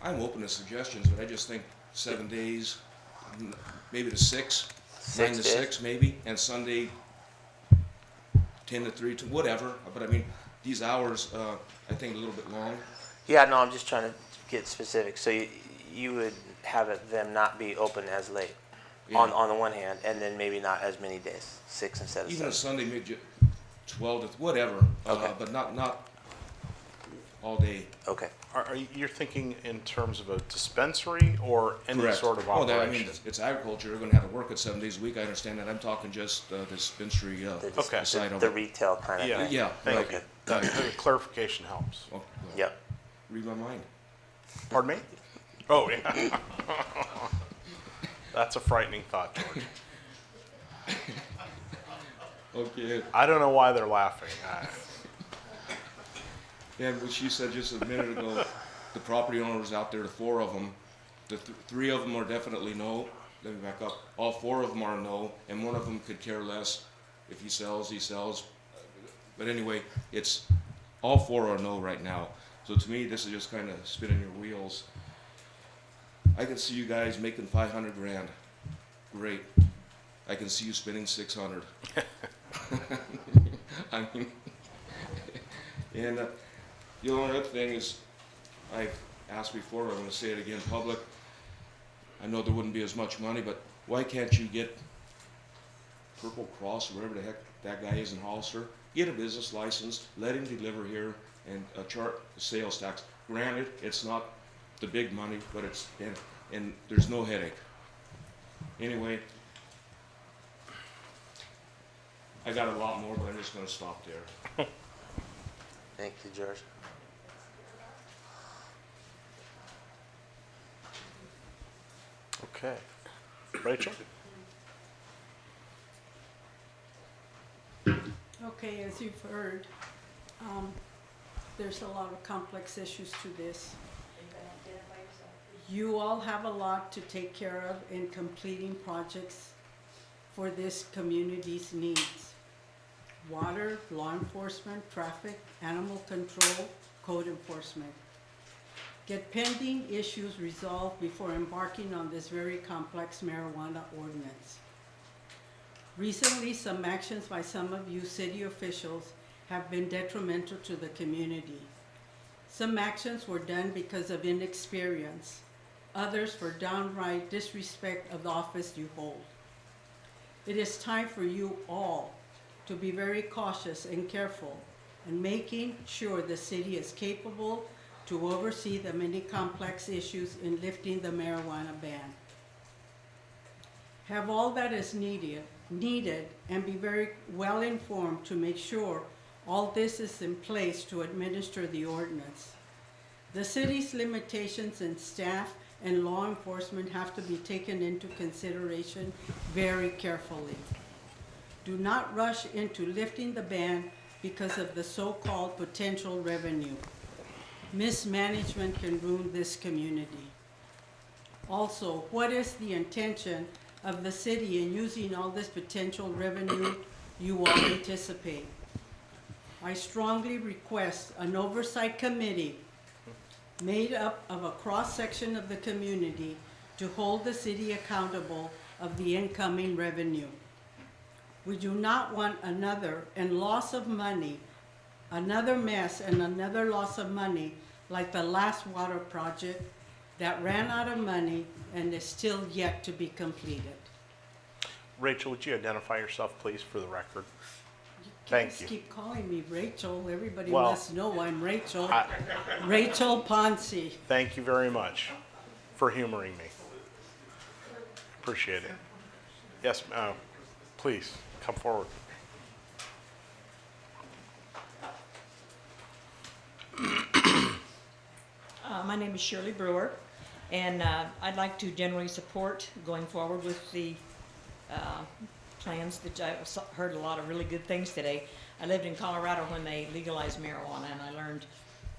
I'm open to suggestions, but I just think 7 days, maybe to 6, 9 to 6 maybe, and Sunday 10 to 3, to whatever. But I mean, these hours, I think a little bit long. Yeah, no, I'm just trying to get specific. So you would have them not be open as late, Yeah. on the one hand, and then maybe not as many days, 6 instead of Even a 7. Sunday, maybe 12 to whatever, Okay. but not all day. Okay. Are you're thinking in terms of a dispensary or any Correct. sort of Oh, operation? I mean, it's agriculture. You're going to have to work it 7 days a week. I understand that. I'm talking just the dispensary Okay. side of The it. retail kind of Yeah. thing. Yeah, Thank right. you. That clarification helps. Oh, Yep. read my mind. Pardon me? Oh, yeah. That's a frightening thought, George. Okay. I don't know why they're laughing. And what she said just a minute ago, the property owners out there, the 4 of them, the 3 of them are definitely no. Let me back up. All 4 of them are no, and 1 of them could care less. If he sells, he sells. But anyway, it's all 4 are no right now. So to me, this is just kind of spinning your wheels. I can see you guys making 500 grand. Great. I can see you spending 600. I mean, and the only other thing is, I've asked before, I'm going to say it again public. I know there wouldn't be as much money, but why can't you get Purple Cross, or whatever the heck that guy is in Hollister, get a business license, let him deliver here, and chart the sales tax. Granted, it's not the big money, but it's, and there's no headache. Anyway, I got a lot more, but I'm just going to stop there. Thank you, George. Okay. Rachel? Okay, as you've heard, there's a lot of complex issues to this. You all have a lot to take care of in completing projects for this community's needs. Water, law enforcement, traffic, animal control, code enforcement. Get pending issues resolved before embarking on this very complex marijuana ordinance. Recently, some actions by some of you city officials have been detrimental to the community. Some actions were done because of inexperience, others for downright disrespect of the office you hold. It is time for you all to be very cautious and careful in making sure the city is capable to oversee the many complex issues in lifting the marijuana ban. Have all that is needed and be very well informed to make sure all this is in place to administer the ordinance. The city's limitations in staff and law enforcement have to be taken into consideration very carefully. Do not rush into lifting the ban because of the so-called potential revenue. Mismanagement can ruin this community. Also, what is the intention of the city in using all this potential revenue you all anticipate? I strongly request an oversight committee made up of a cross-section of the community to hold the city accountable of the incoming revenue. We do not want another loss of money, another mess and another loss of money like the last water project that ran out of money and is still yet to be completed. Rachel, would you identify yourself, please, for the record? Can't Thank you. keep calling me Rachel. Everybody Well, must know I'm Rachel. I- Rachel Ponce. Thank you very much for humoring me. Appreciate it. Yes, please, come forward. My name is Shirley Brewer, and I'd like to generally support going forward with the plans that I heard a lot of really good things today. I lived in Colorado when they legalized marijuana, and I learned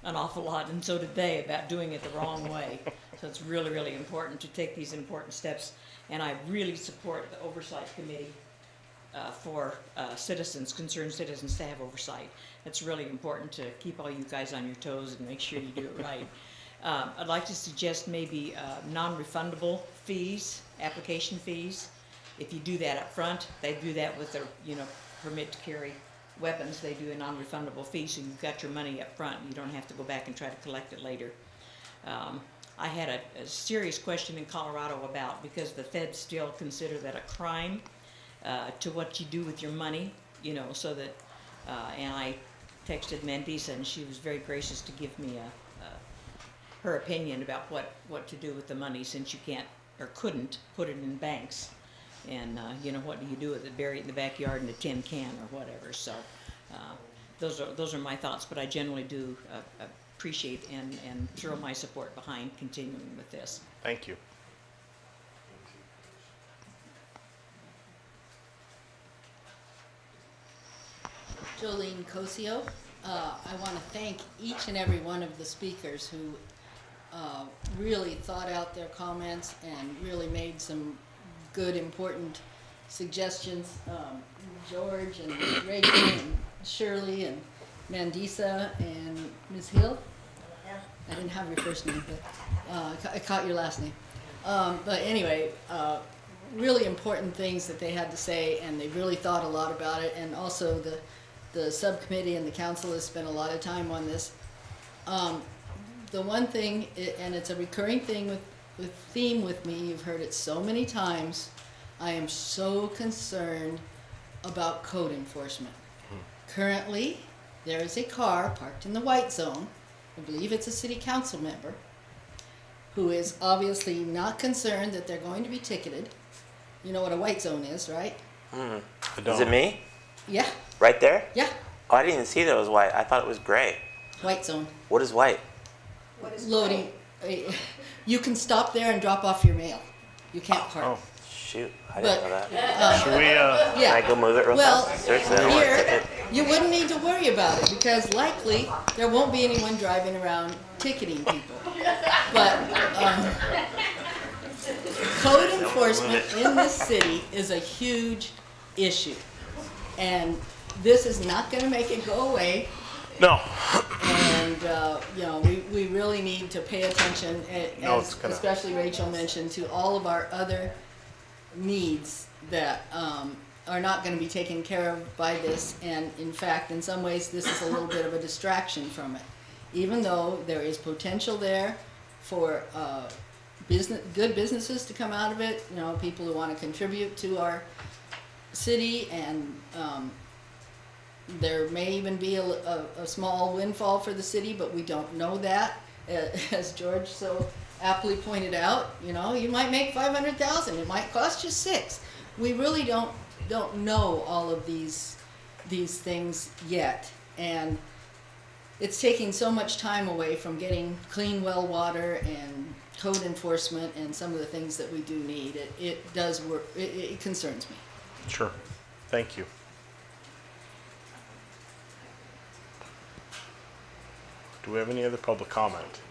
an awful lot, and so did they, about doing it the wrong way. So it's really, really important to take these important steps, and I really support the oversight committee for citizens, concerned citizens, to have oversight. It's really important to keep all you guys on your toes and make sure you do it right. I'd like to suggest maybe non-refundable fees, application fees. If you do that up front, they do that with their, permit to carry weapons. They do a non-refundable fee, so you've got your money up front. You don't have to go back and try to collect it later. I had a serious question in Colorado about, because the feds still consider that a crime to what you do with your money, so that, and I texted Mandisa, and she was very gracious to give me her opinion about what to do with the money, since you can't or couldn't put it in banks. And what do you do with it? Bury it in the backyard in a tin can or whatever. So those are my thoughts, but I generally do appreciate and throw my support behind continuing with this. Thank you. Jolene Cosio. I want to thank each and every one of the speakers who really thought out their comments and really made some good, important suggestions. George and Rachel and Shirley and Mandisa and Ms. Hill. I didn't have your first name, but I caught your last name. But anyway, really important things that they had to say, and they really thought a lot about it. And also the subcommittee and the council has spent a lot of time on this. The one thing, and it's a recurring thing theme with me, you've heard it so many times, I am so concerned about code enforcement. Currently, there is a car parked in the white zone, I believe it's a city council member, who is obviously not concerned that they're going to be ticketed. You know what a white zone is, right? Is it me? Yeah, Right there? yeah, Oh, I didn't even see that it was white. I thought it was gray. white zone. What is white? Loading, you can stop there and drop off your mail. You can't park. Oh. Shoot, I didn't But, know that. Should we, yeah. Can I go move it real Well, fast? Seriously, I don't want a here, ticket. you wouldn't need to worry about it because likely there won't be anyone driving around ticketing people. But code enforcement in this city is a huge issue. And this is not gonna make it go away. no. And, you know, we really need to pay attention, No, as it's gonna- especially Rachel mentioned, to all of our other needs that are not going to be taken care of by this. And in fact, in some ways, this is a little bit of a distraction from it. Even though there is potential there for good businesses to come out of it, you know, people who want to contribute to our city, and there may even be a small windfall for the city, but we don't know that. As George so aptly pointed out, you know, you might make 500,000, it might cost you $6 million. We really don't know all of these things yet, and it's taking so much time away from getting clean well water and code enforcement and some of the things that we do need. It does work. It concerns me. Sure. Thank you. Do we have any other public comment?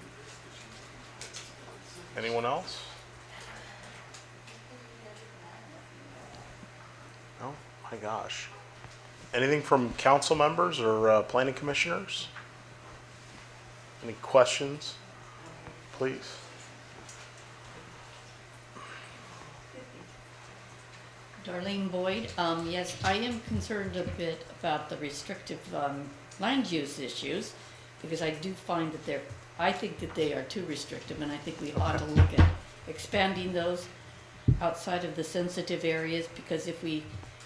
Anyone else? No? My gosh. Anything from council members or planning commissioners? Any questions? Please. Darlene Boyd, yes, I am concerned a bit about the restrictive land use issues, because I do find that I think that they are too restrictive, and I think we ought to look at expanding those outside of the sensitive areas, because if we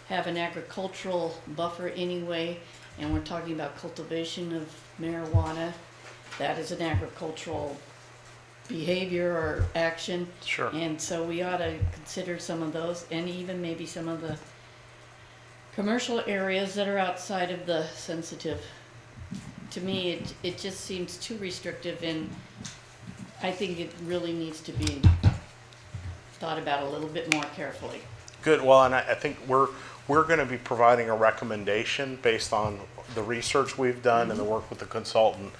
have an agricultural buffer anyway, and we're talking about cultivation of marijuana, that is an agricultural behavior or action. Sure. And so we ought to consider some of those, and even maybe some of the commercial areas that are outside of the sensitive. To me, it just seems too restrictive, and I think it really needs to be thought about a little bit more carefully. Good. Well, and I think we're going to be providing a recommendation based on the research we've done and the work with the consultant.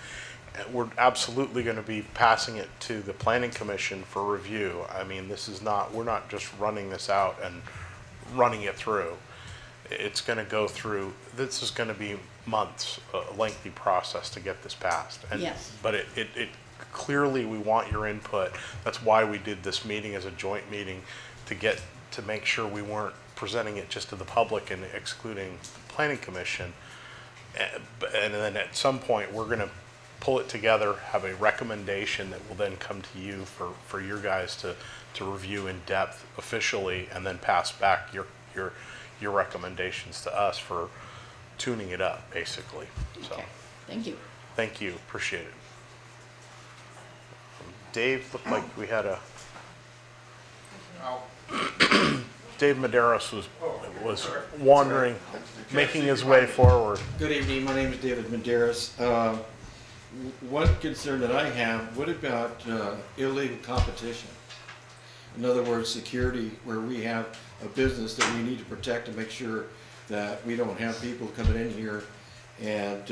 We're absolutely going to be passing it to the Planning Commission for review. I mean, we're not just running this out and running it through. It's going to go through, this is going to be months, a lengthy process to get this passed. And, Yes. But it clearly, we want your input. That's why we did this meeting as a joint meeting, to make sure we weren't presenting it just to the public and excluding the Planning Commission. And then at some point, we're going to pull it together, have a recommendation that will then come to you for your guys to review in depth officially, and then pass back your recommendations to us for tuning it up, basically. So, Okay, thank you. thank you, appreciate it. Dave, looked like we had Dave Medeiros was wandering, making his way forward. Good evening, my name is David Medeiros. One concern that I have, what about illegal competition? In other words, security, where we have a business that we need to protect to make sure that we don't have people coming in here and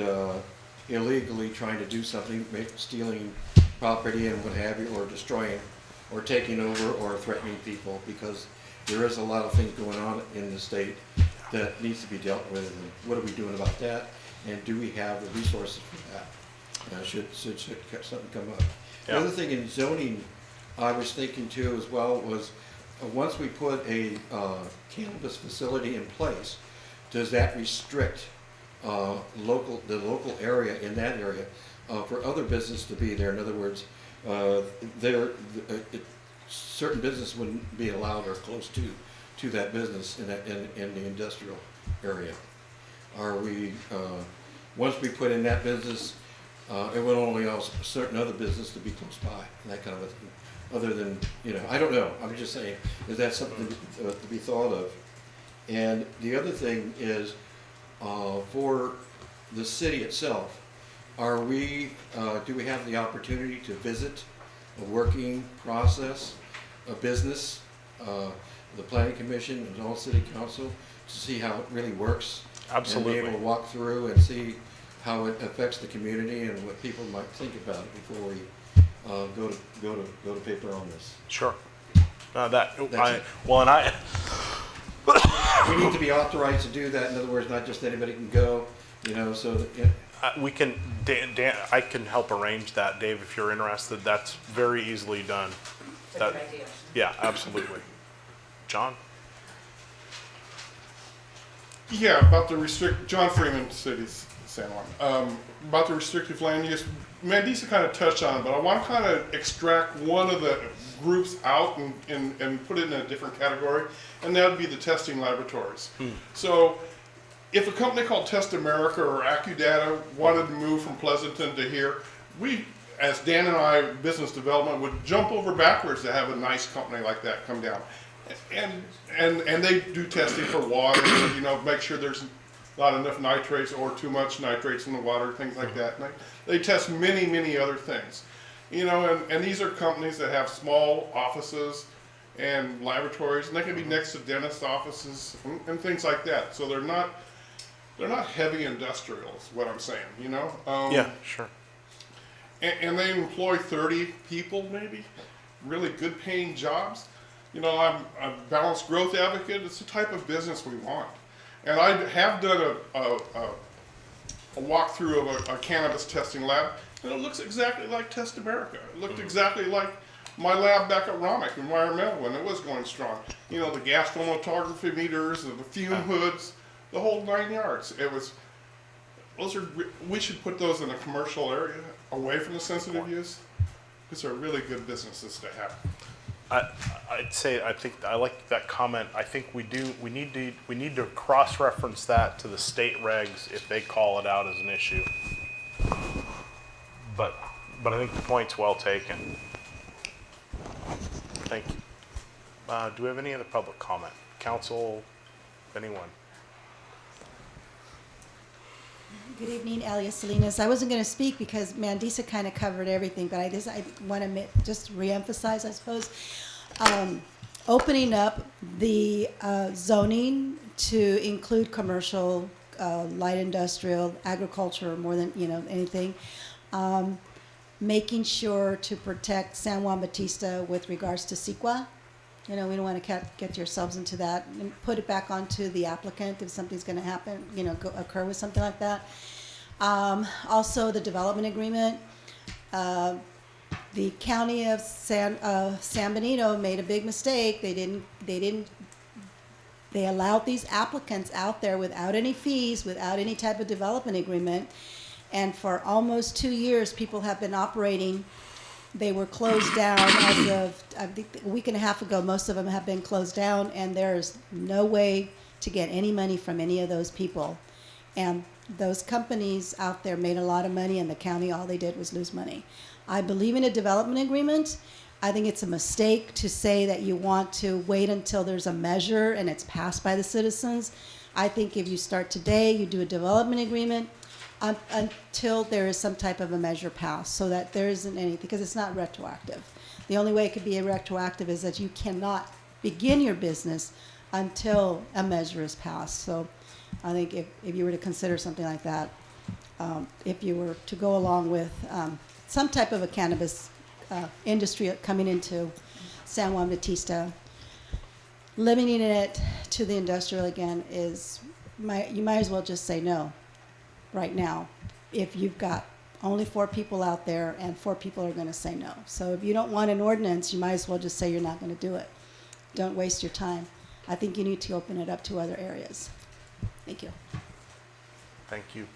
illegally trying to do something, stealing property and what have you, or destroying, or taking over, or threatening people, because there is a lot of things going on in the state that needs to be dealt with, and what are we doing about that, and do we have the resources for that? Should something come up? The other thing in zoning, I was thinking too as well, was once we put a cannabis facility in place, does that restrict the local area in that area for other business to be there? In other words, certain business wouldn't be allowed or close to that business in the industrial area. Are we once we put in that business, it would only allow certain other business to be close by, and that kind of a thing. Other than, I don't know. I'm just saying, is that something to be thought of? And the other thing is, for the city itself, are we, do we have the opportunity to visit a working process, a business, the planning commission and all city council, to see how it really works? Absolutely. And be able to walk through and see how it affects the community and what people might think about it before we go to paper on this. Sure. We need to be authorized to do that. In other words, not just anybody can go, so that, we can, Dan, I can help arrange that, Dave, if you're interested. That's very easily done. That's a good idea. Yeah, absolutely. John? Yeah, about the John Freeman, Cities, San Juan. About the restrictive land use, Mandisa kind of touched on it, but I want to kind of extract one of the groups out and put it in a different category, and that would be the testing laboratories. So if a company called Test America or AccuData wanted to move from Pleasanton to here, we, as Dan and I, business development, would jump over backwards to have a nice company like that come down. And they do testing for water, make sure there's not enough nitrates or too much nitrates in the water, things like that. And they test many other things, and these are companies that have small offices and laboratories, and they can be next to dentist offices and things like that. So they're not heavy industrial, is what I'm saying, Yeah, sure. And they employ 30 people, maybe, really good paying jobs. I'm a balanced growth advocate. It's the type of business we want. And I have done a walkthrough of a cannabis testing lab, and it looks exactly like Test America. It looked exactly like my lab back at Romick Environmental when it was going strong. The gas chromatography meters, the fume hoods, the whole 9 yards. We should put those in a commercial area away from the sensitive use, because they're really good businesses to have. I'd say, I think I like that comment. I think we need to cross-reference that to the state regs if they call it out as an issue. But I think the point's well taken. Thank you. Do we have any other public comment? Council, anyone? Good evening, Elia Salinas. I wasn't going to speak because Mandisa kind of covered everything, but I want to just reemphasize, I suppose, opening up the zoning to include commercial, light industrial, agriculture more than anything. Making sure to protect San Juan Bautista with regards to CEQA. We don't want to get yourselves into that, and put it back onto the applicant if something's going to happen, occur with something like that. Also, the development agreement. The county of San Benito made a big mistake. They allowed these applicants out there without any fees, without any type of development agreement, and for almost 2 years, people have been operating. They were closed down as of, I think, a week and a half ago. Most of them have been closed down, and there's no way to get any money from any of those people. And those companies out there made a lot of money, and the county, all they did was lose money. I believe in a development agreement. I think it's a mistake to say that you want to wait until there's a measure and it's passed by the citizens. I think if you start today, you do a development agreement until there is some type of a measure passed, so that there isn't anything, because it's not retroactive. The only way it could be retroactive is that you cannot begin your business until a measure is passed. So I think if you were to consider something like that, if you were to go along with some type of a cannabis industry coming into San Juan Bautista, limiting it to the industrial again you might as well just say no right now. If you've got only 4 people out there and 4 people are going to say no. So if you don't want an ordinance, you might as well just say you're not going to do it. Don't waste your time. I think you need to open it up to other areas. Thank you. Thank you.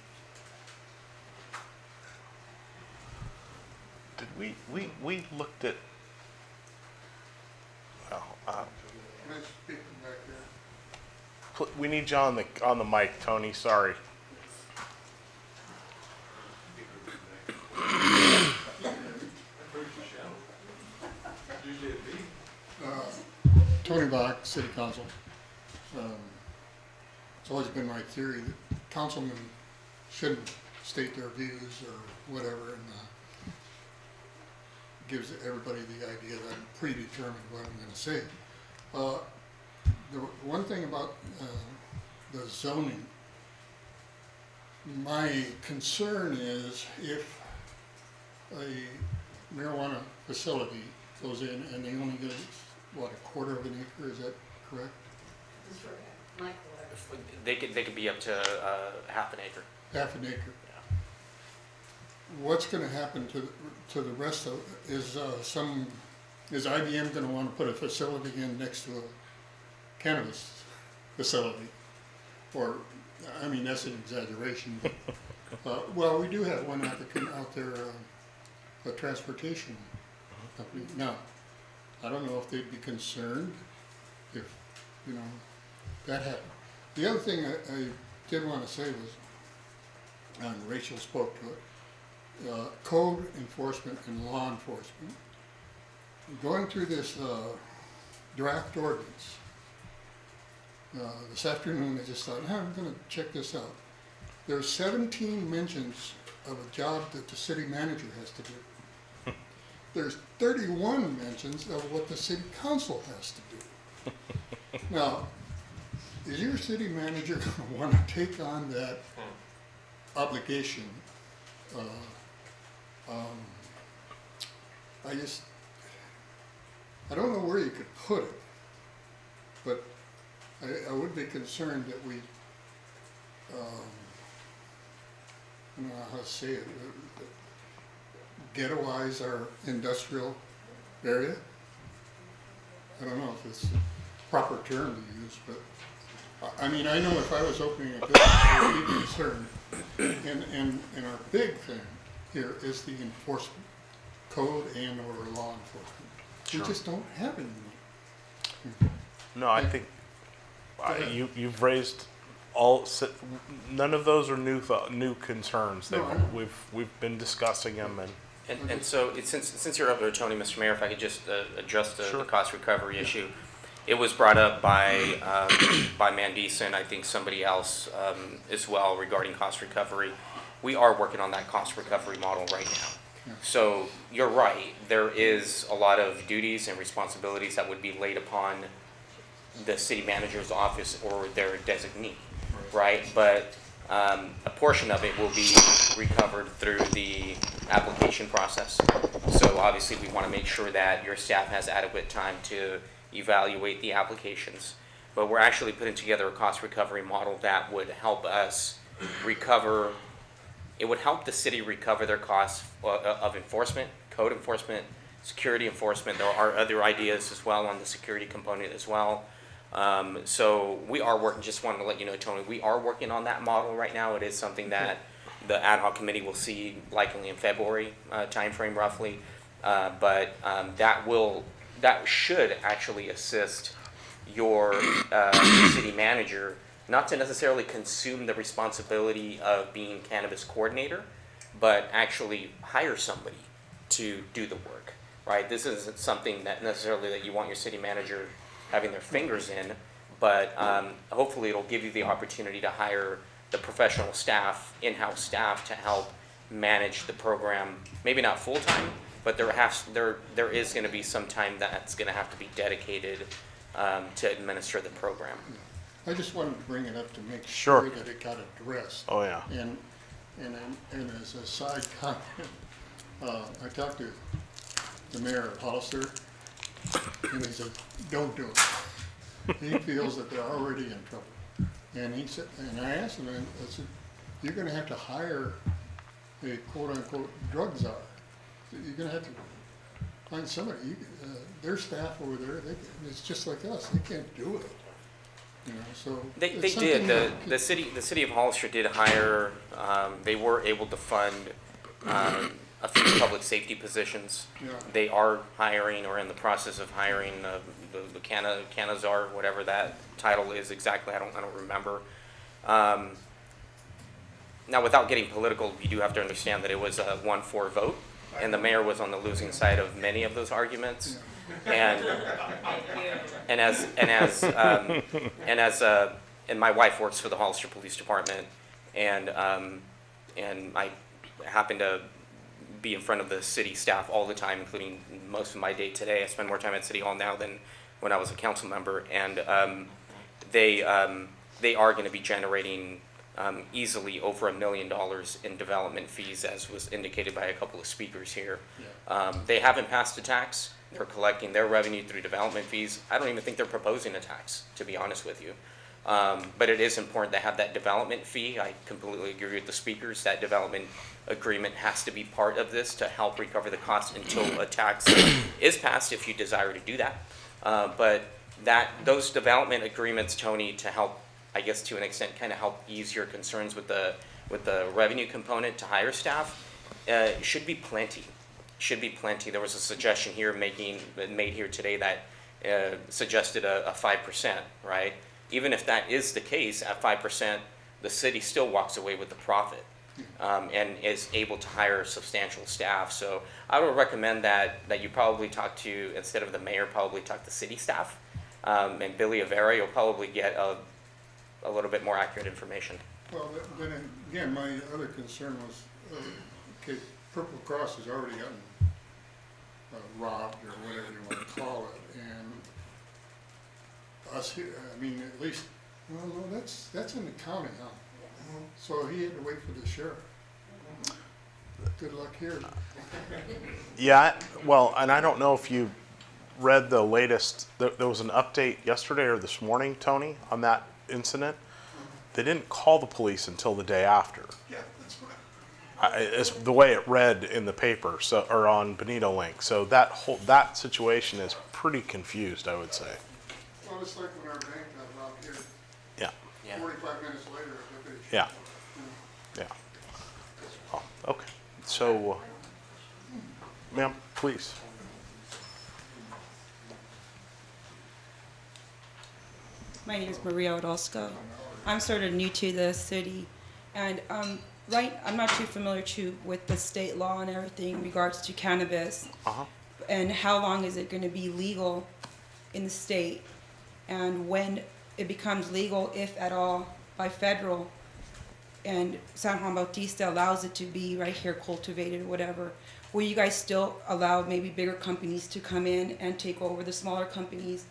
Did we looked at, well, we need you on the mic, Tony, sorry. Tony Bach, City Council. It's always been my theory that councilmen shouldn't state their views or whatever, and gives everybody the idea that I'm predetermined what I'm going to say. The one thing about the zoning, my concern is if a marijuana facility goes in and they only get, what, 1/4 of an acre, is that correct? They could be up to half an acre. Half an acre. What's going to happen to the rest of, is IBM going to want to put a facility in next to a cannabis facility? Or, I mean, that's an exaggeration. But, well, we do have one applicant out there, a transportation company. Now, I don't know if they'd be concerned if, that happened. The other thing I did want to say was, and Rachel spoke to it, code enforcement and law enforcement. Going through this draft ordinance, this afternoon I just thought, I'm going to check this out. There's 17 mentions of a job that the city manager has to do. There's 31 mentions of what the city council has to do. Now, is your city manager going to want to take on that obligation? I don't know where you could put it, but I would be concerned that we, I don't know how to say it, ghettoize our industrial area. I don't know if it's the proper term to use, but I mean, I know if I was opening a business, I would be concerned. And our big thing here is the enforcement, code and or law enforcement. Sure. We just don't have any. No, I think you've raised none of those are new concerns. We've been discussing them And so, since you're up there, Tony, Mr. Mayor, if I could just address the cost recovery issue. It was brought up by Mandisa and I think somebody else as well regarding cost recovery. We are working on that cost recovery model right now. So you're right, there is a lot of duties and responsibilities that would be laid upon the city manager's office or their designee, right? But a portion of it will be recovered through the application process. So obviously we want to make sure that your staff has adequate time to evaluate the applications. But we're actually putting together a cost recovery model that would help us recover. It would help the city recover their costs of enforcement, code enforcement, security enforcement. There are other ideas as well on the security component as well. So we are working, just wanted to let you know, Tony, we are working on that model right now. It is something that the ad hoc committee will see likely in February timeframe roughly. But that should actually assist your city manager not to necessarily consume the responsibility of being cannabis coordinator, but actually hire somebody to do the work, right? This isn't something that necessarily that you want your city manager having their fingers in, but hopefully it'll give you the opportunity to hire the professional staff, in-house staff to help manage the program, maybe not full-time, but there is going to be some time that's going to have to be dedicated to administer the program. I just wanted to bring it up to make sure that it got addressed. Oh, yeah. And and as a side comment, I talked to the mayor of Hollister, and he said, don't do it. He feels that they're already in trouble. And he said, and I asked him, I said, you're gonna have to hire a quote-unquote drug czar. You're gonna have to find somebody. Their staff over there, it's just like us. They can't do it. You know, so They it's did. something The city of Hollister did hire, they were able to fund a few public safety positions. Yeah. They are hiring or in the process of hiring the Canazar, whatever that title is exactly. I don't remember. Now, without getting political, you do have to understand that it was a 1-4 vote, and the mayor was on the losing side of many of those arguments. And my wife works for the Hollister Police Department, and I happen to be in front of the city staff all the time, including most of my day today. I spend more time at City Hall now than when I was a council member, and they are going to be generating easily over $1 million in development fees, as was indicated by a couple of speakers here. Yeah. They haven't passed a tax. They're collecting their revenue through development fees. I don't even think they're proposing a tax, to be honest with you. But it is important to have that development fee. I completely agree with the speakers. That development agreement has to be part of this to help recover the cost until a tax is passed, if you desire to do that. But those development agreements, Tony, to help, I guess to an extent, kind of help ease your concerns with the revenue component to hire staff, should be plenty. Should be plenty. There was a suggestion here made here today that suggested a 5%, right? Even if that is the case, at 5%, the city still walks away with the profit and is able to hire substantial staff. So I would recommend that you probably talk to, instead of the mayor, probably talk to city staff. And Billy Avera, you'll probably get a little bit more accurate information. Well, then again, my other concern was, okay, Purple Cross has already gotten robbed, or whatever you want to call it, and us here, I mean, at least, well, no, that's in the county, huh? So he had to wait for the sheriff. Good luck here. Yeah, well, and I don't know if you read the latest, there was an update yesterday or this morning, Tony, on that incident. They didn't call the police until the day after. Yeah, that's right. It's the way it read in the paper, so, or on Bonito Link. So that situation is pretty confused, I would say. Well, it's like when our bank got robbed here. Yeah. 45 minutes later, everybody. Yeah. Yeah. Oh, okay. So, ma'am, please. My name is Maria Orozco. I'm sort of new to the city, and I'm not too familiar with the state law and everything in regards to cannabis. And how long is it going to be legal in the state, and when it becomes legal, if at all, by federal, and San Juan Bautista allows it to be right here cultivated or whatever, will you guys still allow maybe bigger companies to come in and take over the smaller companies?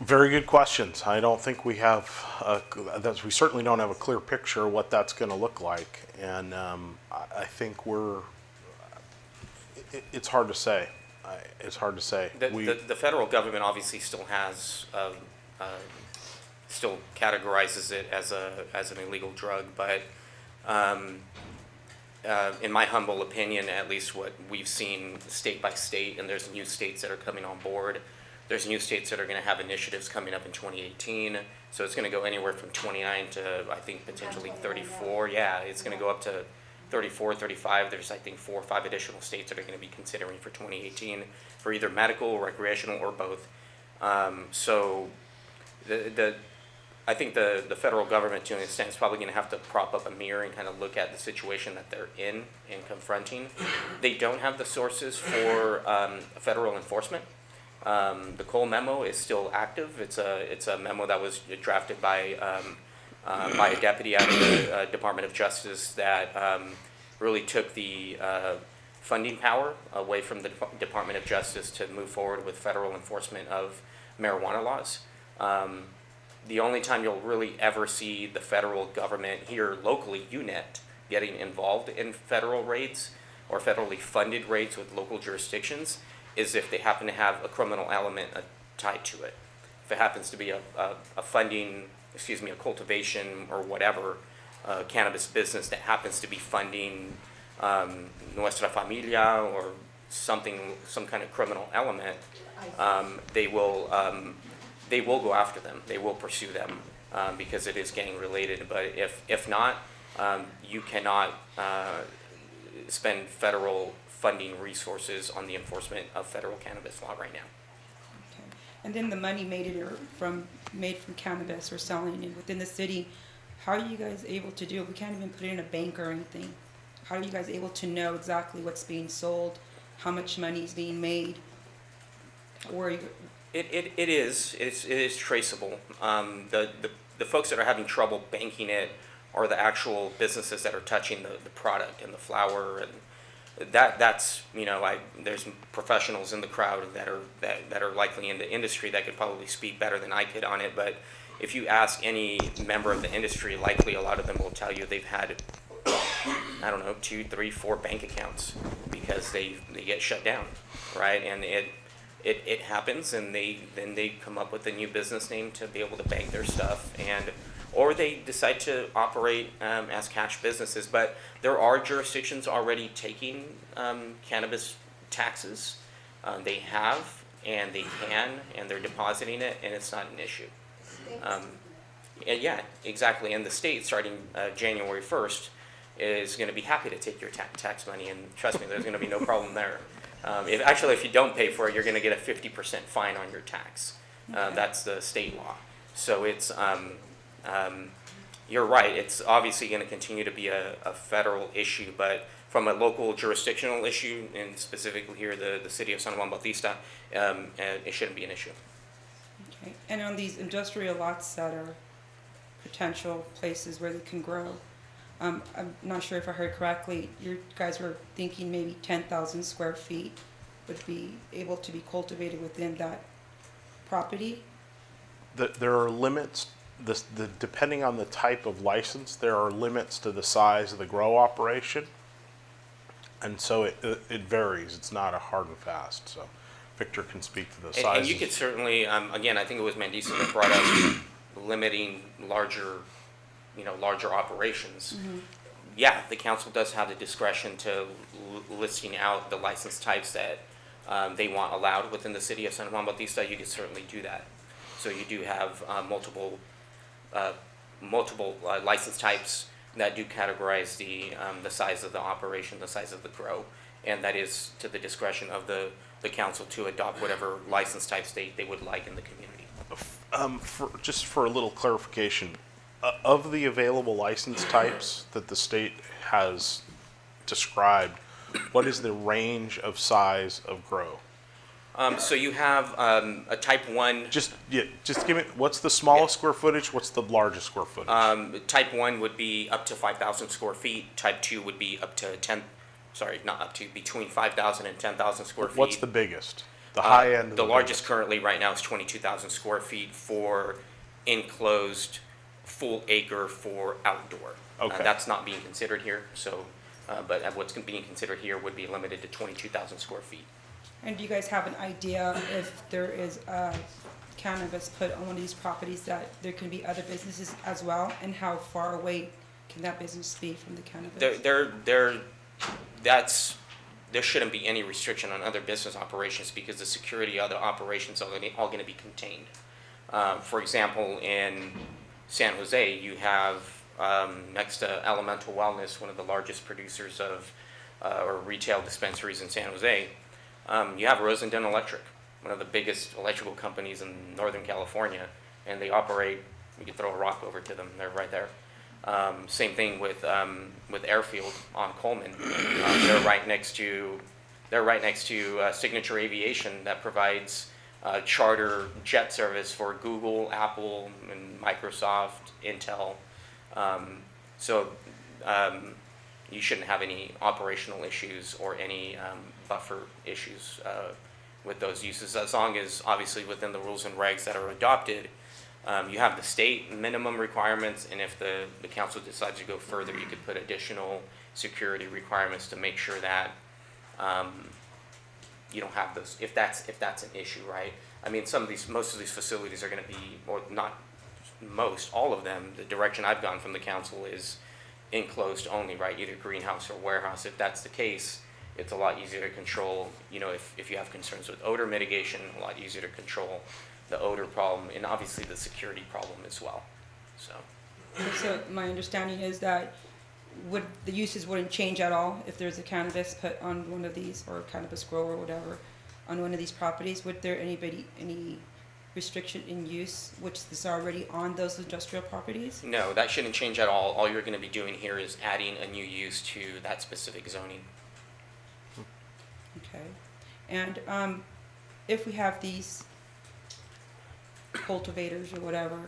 Very good questions. I don't think we have, we certainly don't have a clear picture of what that's going to look like. And I think it's hard to say. It's hard to say. The federal government obviously still has, still categorizes it as an illegal drug, but in my humble opinion, at least what we've seen state by state, and there's new states that are coming on board. There's new states that are going to have initiatives coming up in 2018. So it's going to go anywhere from 29 to, I think, potentially 34. Yeah, it's going to go up to 34, 35. There's, I think, 4 or 5 additional states that are going to be considering for 2018 for either medical, recreational, or both. So I think the federal government, to an extent, is probably going to have to prop up a mirror and kind of look at the situation that they're in and confronting. They don't have the sources for federal enforcement. The Cole memo is still active. It's a memo that was drafted by a deputy out of the Department of Justice that really took the funding power away from the Department of Justice to move forward with federal enforcement of marijuana laws. The only time you'll really ever see the federal government here locally, UNET, getting involved in federal raids or federally funded raids with local jurisdictions is if they happen to have a criminal element tied to it. If it happens to be a cultivation or whatever, cannabis business that happens to be funding Nuestra Familia or some kind of criminal element, they will go after them. They will pursue them because it is gang related. But if not, you cannot spend federal funding resources on the enforcement of federal cannabis law right now. Okay. And then the money made from cannabis or selling it within the city, how are you guys able to do it? We can't even put it in a bank or anything. How are you guys able to know exactly what's being sold, how much money is being made? Or It is traceable. The folks that are having trouble banking it are the actual businesses that are touching the product and the flower, and that's there's professionals in the crowd that are likely in the industry that could probably speak better than I could on it. But if you ask any member of the industry, likely a lot of them will tell you they've had, I don't know, 2, 3, 4 bank accounts because they get shut down, right? And it happens, and then they come up with a new business name to be able to bank their stuff, or they decide to operate as cash businesses. But there are jurisdictions already taking cannabis taxes. They have, and they can, and they're depositing it, and it's not an issue. And yeah, exactly. And the state, starting January 1st, is going to be happy to take your tax money, and trust me, there's going to be no problem there. If you don't pay for it, you're going to get a 50% fine on your tax. That's the state law. So it's you're right. It's obviously going to continue to be a federal issue, but from a local jurisdictional issue, and specifically here, the city of San Juan Bautista, it shouldn't be an issue. okay. And on these industrial lots that are potential places where they can grow, I'm not sure if I heard correctly, you guys were thinking maybe 10,000 square feet would be able to be cultivated within that property? There are limits, depending on the type of license, there are limits to the size of the grow operation. And so it varies. It's not a hard and fast. So Victor can speak to the size. And you could certainly, again, I think it was Mandisa that brought up limiting larger operations. Mm-hmm. Yeah, the council does have the discretion to listing out the license types that they want allowed within the city of San Juan Bautista. You could certainly do that. So you do have multiple license types that do categorize the size of the operation, the size of the grow, and that is to the discretion of the council to adopt whatever license types they would like in the community. Just for a little clarification, of the available license types that the state has described, what is the range of size of grow? So you have a type 1. Just give me, what's the smallest square footage? What's the largest square footage? Type 1 would be up to 5,000 square feet. Type 2 would be between 5,000 and 10,000 square feet. What's the biggest? The high end? The largest currently right now is 22,000 square feet for enclosed full acre for outdoor. Okay. That's not being considered here. So, but what's being considered here would be limited to 22,000 square feet. And do you guys have an idea if there is cannabis put on one of these properties that there can be other businesses as well? And how far away can that business be from the cannabis? There shouldn't be any restriction on other business operations because the security of the operations are all going to be contained. For example, in San Jose, you have next to Elemental Wellness, one of the largest producers of or retail dispensaries in San Jose. You have Rosendin Electric, one of the biggest electrical companies in Northern California, and they operate. You can throw a rock over to them; they're right there. Same thing with Airfield on Coleman. They're right next to Signature Aviation that provides charter jet service for Google, Apple, and Microsoft, Intel. You shouldn't have any operational issues or any buffer issues with those uses, as long as obviously within the rules and regs that are adopted You have the state minimum requirements, and if the council decides to go further, you could put additional security requirements to make sure that you don't have those, if that's an issue, right? I mean, most of these facilities are going to be, or not most, all of them, the direction I've gone from the council is enclosed only, right? Either greenhouse or warehouse. If that's the case, it's a lot easier to control, you know, if you have concerns with odor mitigation, a lot easier to control the odor problem, and obviously the security problem as well, so. So my understanding is that the uses wouldn't change at all if there's a cannabis put on one of these, or cannabis grow or whatever, on one of these properties. Would there any restriction in use, which is already on those industrial properties? No, that shouldn't change at all. All you're going to be doing here is adding a new use to that specific zoning. Okay. And if we have these cultivators or whatever,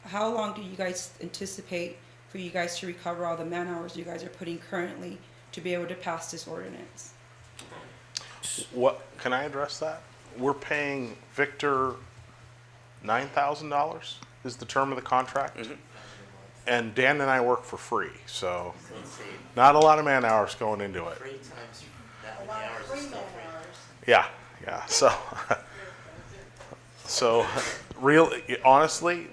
how long do you guys anticipate for you guys to recover all the man hours you guys are putting currently to be able to pass this ordinance? What, can I address that? We're paying Victor $9,000 is the term of the contract. Mm-hmm. And Dan and I work for free, so not a lot of man hours going into it. 3 times that many hours is still free. Yeah, so really, honestly,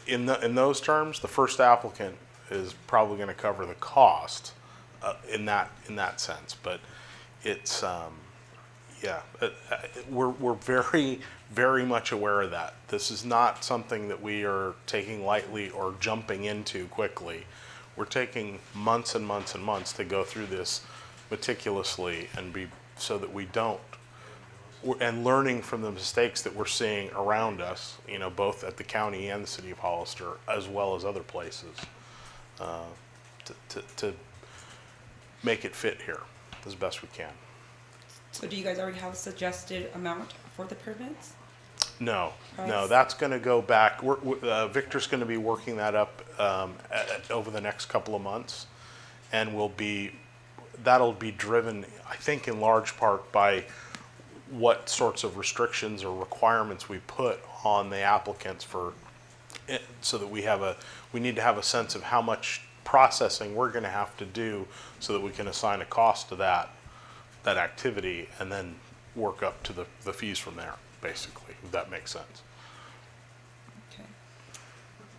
in those terms, the first applicant is probably going to cover the cost in that sense. But it's we're very, very much aware of that. This is not something that we are taking lightly or jumping into quickly. We're taking months and months and months to go through this meticulously and so that we don't, and learning from the mistakes that we're seeing around us, you know, both at the county and the city of Hollister, as well as other places, to make it fit here as best we can. So do you guys already have a suggested amount for the permits? No, Price? that's going to go back. Victor's going to be working that up over the next couple of months, and that'll be driven, I think, in large part by what sorts of restrictions or requirements we put on the applicants so that we need to have a sense of how much processing we're going to have to do so that we can assign a cost to that activity and then work up to the fees from there, basically, if that makes sense. Okay.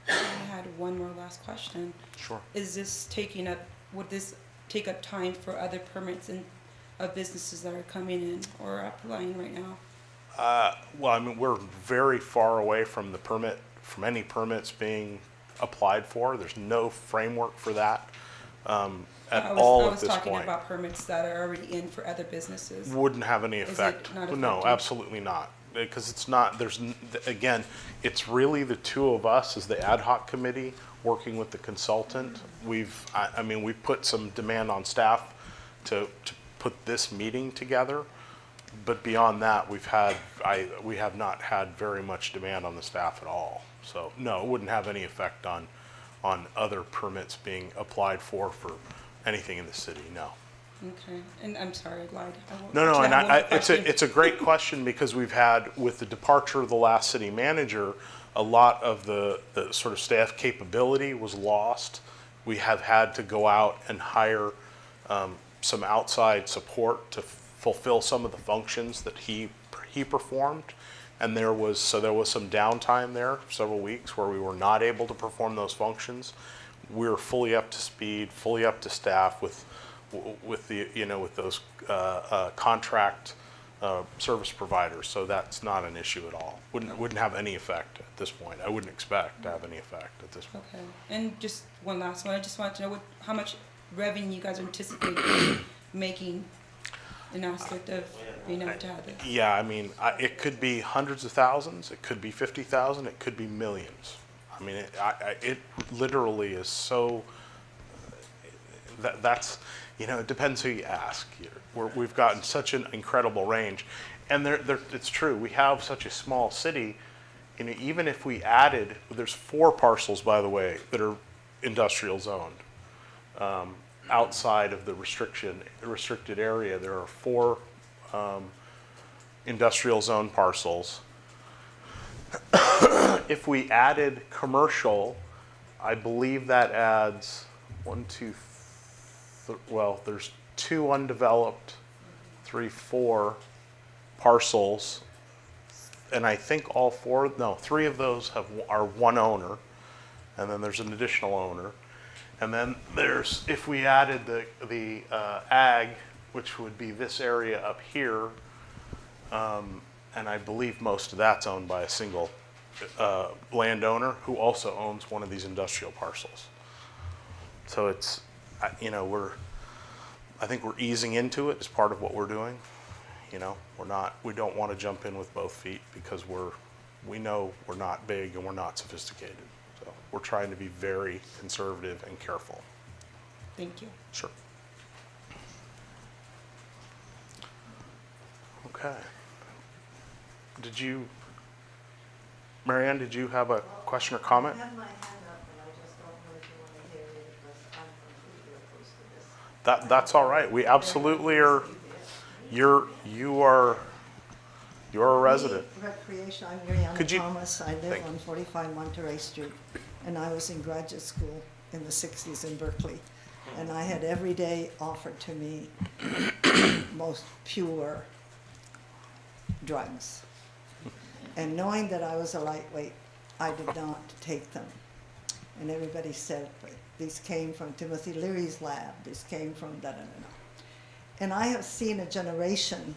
I had one more last question. Sure. Would this take up time for other permits of businesses that are coming in or applying right now? Well, I mean, we're very far away from any permits being applied for. There's no framework for that at all at this point. I was talking about permits that are already in for other businesses. Wouldn't have any effect. Is it not No, effective? absolutely not. Because it's not, again, it's really the two of us as the ad hoc committee working with the consultant. We've put some demand on staff to put this meeting together, but beyond that, we have not had very much demand on the staff at all. So no, it wouldn't have any effect on other permits being applied for anything in the city, no. Okay, and I'm sorry, I lied. No, and it's a great question, because we've had, with the departure of the last city manager, a lot of the sort of staff capability was lost. We have had to go out and hire some outside support to fulfill some of the functions that he performed, and there was some downtime there, several weeks, where we were not able to perform those functions. We're fully up to speed, fully up to staff with those contract service providers, so that's not an issue at all. Wouldn't have any effect at this point. I wouldn't expect to have any effect at this point. Okay, and just one last one. I just wanted to know how much revenue you guys are anticipating making in aspect of being able to have this. Yeah, I mean, it could be hundreds of thousands, it could be 50,000, it could be millions. I mean, it literally is so. That's. It depends who you ask. We've gotten such an incredible range, and it's true. We have such a small city. Even if we added, there's 4 parcels, by the way, that are industrial zoned. Outside of the restricted area, there are 4 industrial zone parcels. if we added commercial, I believe that adds well, there's 2 undeveloped, 3, 4 parcels. And I think 3 of those are one owner, and then there's an additional owner. And then there's, if we added the ag, which would be this area up here, and I believe most of that's owned by a single landowner who also owns one of these industrial parcels. So it's, you know, I think we're easing into it as part of what we're doing. You know, we don't want to jump in with both feet because we know we're not big and we're not sophisticated. So we're trying to be very conservative and careful. Thank you. Sure. Okay. Marianne, did you have a question or comment? I have my hand up, but I just don't know if you want to hear it because I'm completely opposed to this. That's all right. We absolutely are. You're a resident. Recreation, I'm Mariana Could you- Thomas. I live Thank on 45 Monterey Street, and I was in graduate school in the 60s in Berkeley. And I had every day offered to me most pure drugs. And knowing that I was a lightweight, I did not take them. And everybody said, these came from Timothy Leary's lab, these came from da-da-da-da. And I have seen a generation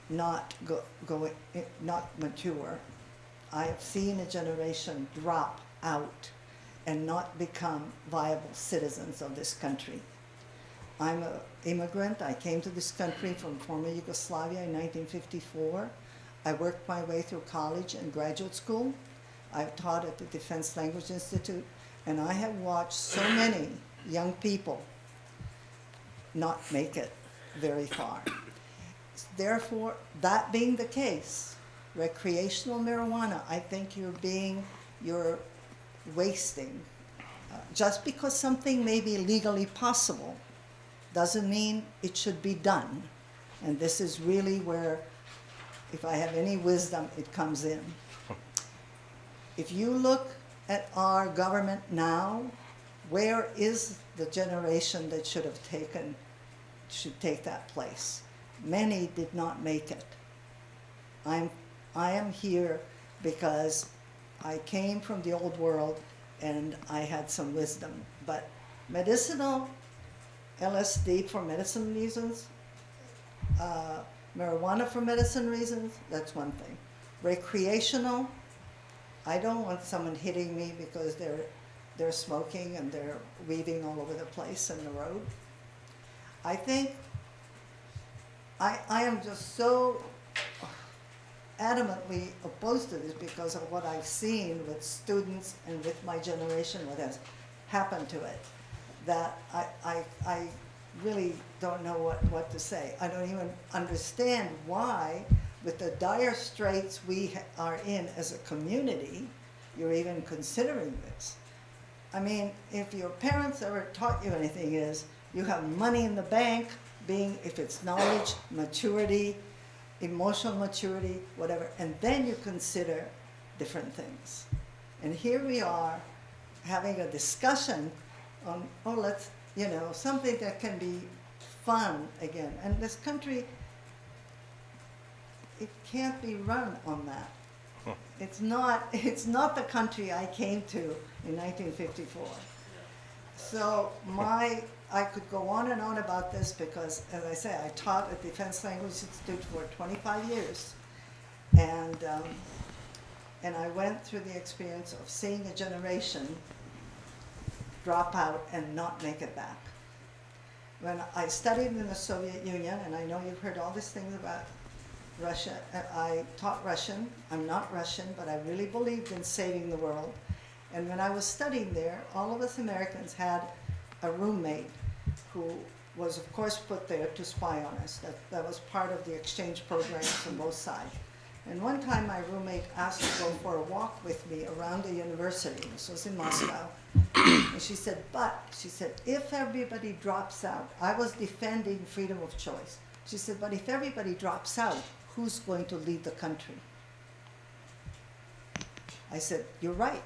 not mature. I have seen a generation drop out and not become viable citizens of this country. I'm an immigrant. I came to this country from former Yugoslavia in 1954. I worked my way through college and graduate school. I've taught at the Defense Language Institute, and I have watched so many young people not make it very far. Therefore, that being the case, recreational marijuana, I think you're wasting. Just because something may be legally possible doesn't mean it should be done. And this is really where, if I have any wisdom, it comes in. If you look at our government now, where is the generation that should take that place? Many did not make it. I am here because I came from the old world and I had some wisdom. But medicinal, LSD for medicine reasons, marijuana for medicine reasons, that's one thing. Recreational, I don't want someone hitting me because they're smoking and they're weaving all over the place in the road. I think I am just so adamantly opposed to this because of what I've seen with students and with my generation, what has happened to it, that I really don't know what to say. I don't even understand why, with the dire straits we are in as a community, you're even considering this. I mean, if your parents ever taught you anything, is you have money in the bank, if it's knowledge, maturity, emotional maturity, whatever, and then you consider different things. And here we are having a discussion on, let's, something that can be fun again. And this country, it can't be run on that. It's not the country I came to in 1954. So I could go on and on about this because, as I say, I taught at Defense Language Institute for 25 years. And I went through the experience of seeing a generation drop out and not make it back. When I studied in the Soviet Union, and I know you've heard all these things about Russia, I taught Russian. I'm not Russian, but I really believed in saving the world. And when I was studying there, all of us Americans had a roommate who was, of course, put there to spy on us. That was part of the exchange programs on both sides. And one time my roommate asked to go for a walk with me around the university. This was in Moscow. And she said, if everybody drops out, I was defending freedom of choice. She said, but if everybody drops out, who's going to lead the country? I said, you're right.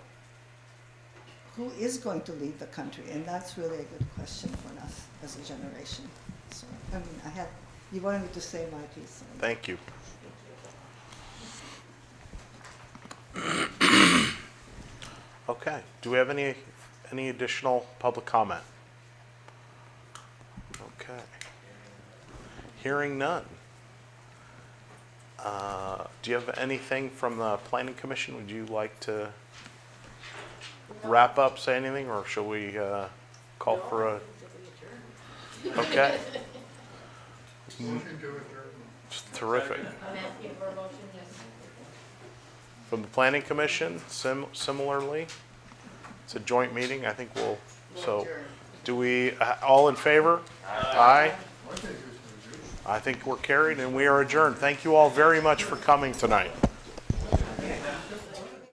Who is going to lead the country? And that's really a good question for us as a generation. So, I mean, you wanted me to say my piece. Thank you. Okay, do we have any additional public comment? Okay. Hearing none. Do you have anything from the Planning Commission? Would you like to wrap up, say anything, or shall we call for a? Okay. Terrific. From the Planning Commission, similarly, it's a joint meeting. I think so do we, all in favor? Aye. I think we're carried and we are adjourned. Thank you all very much for coming tonight.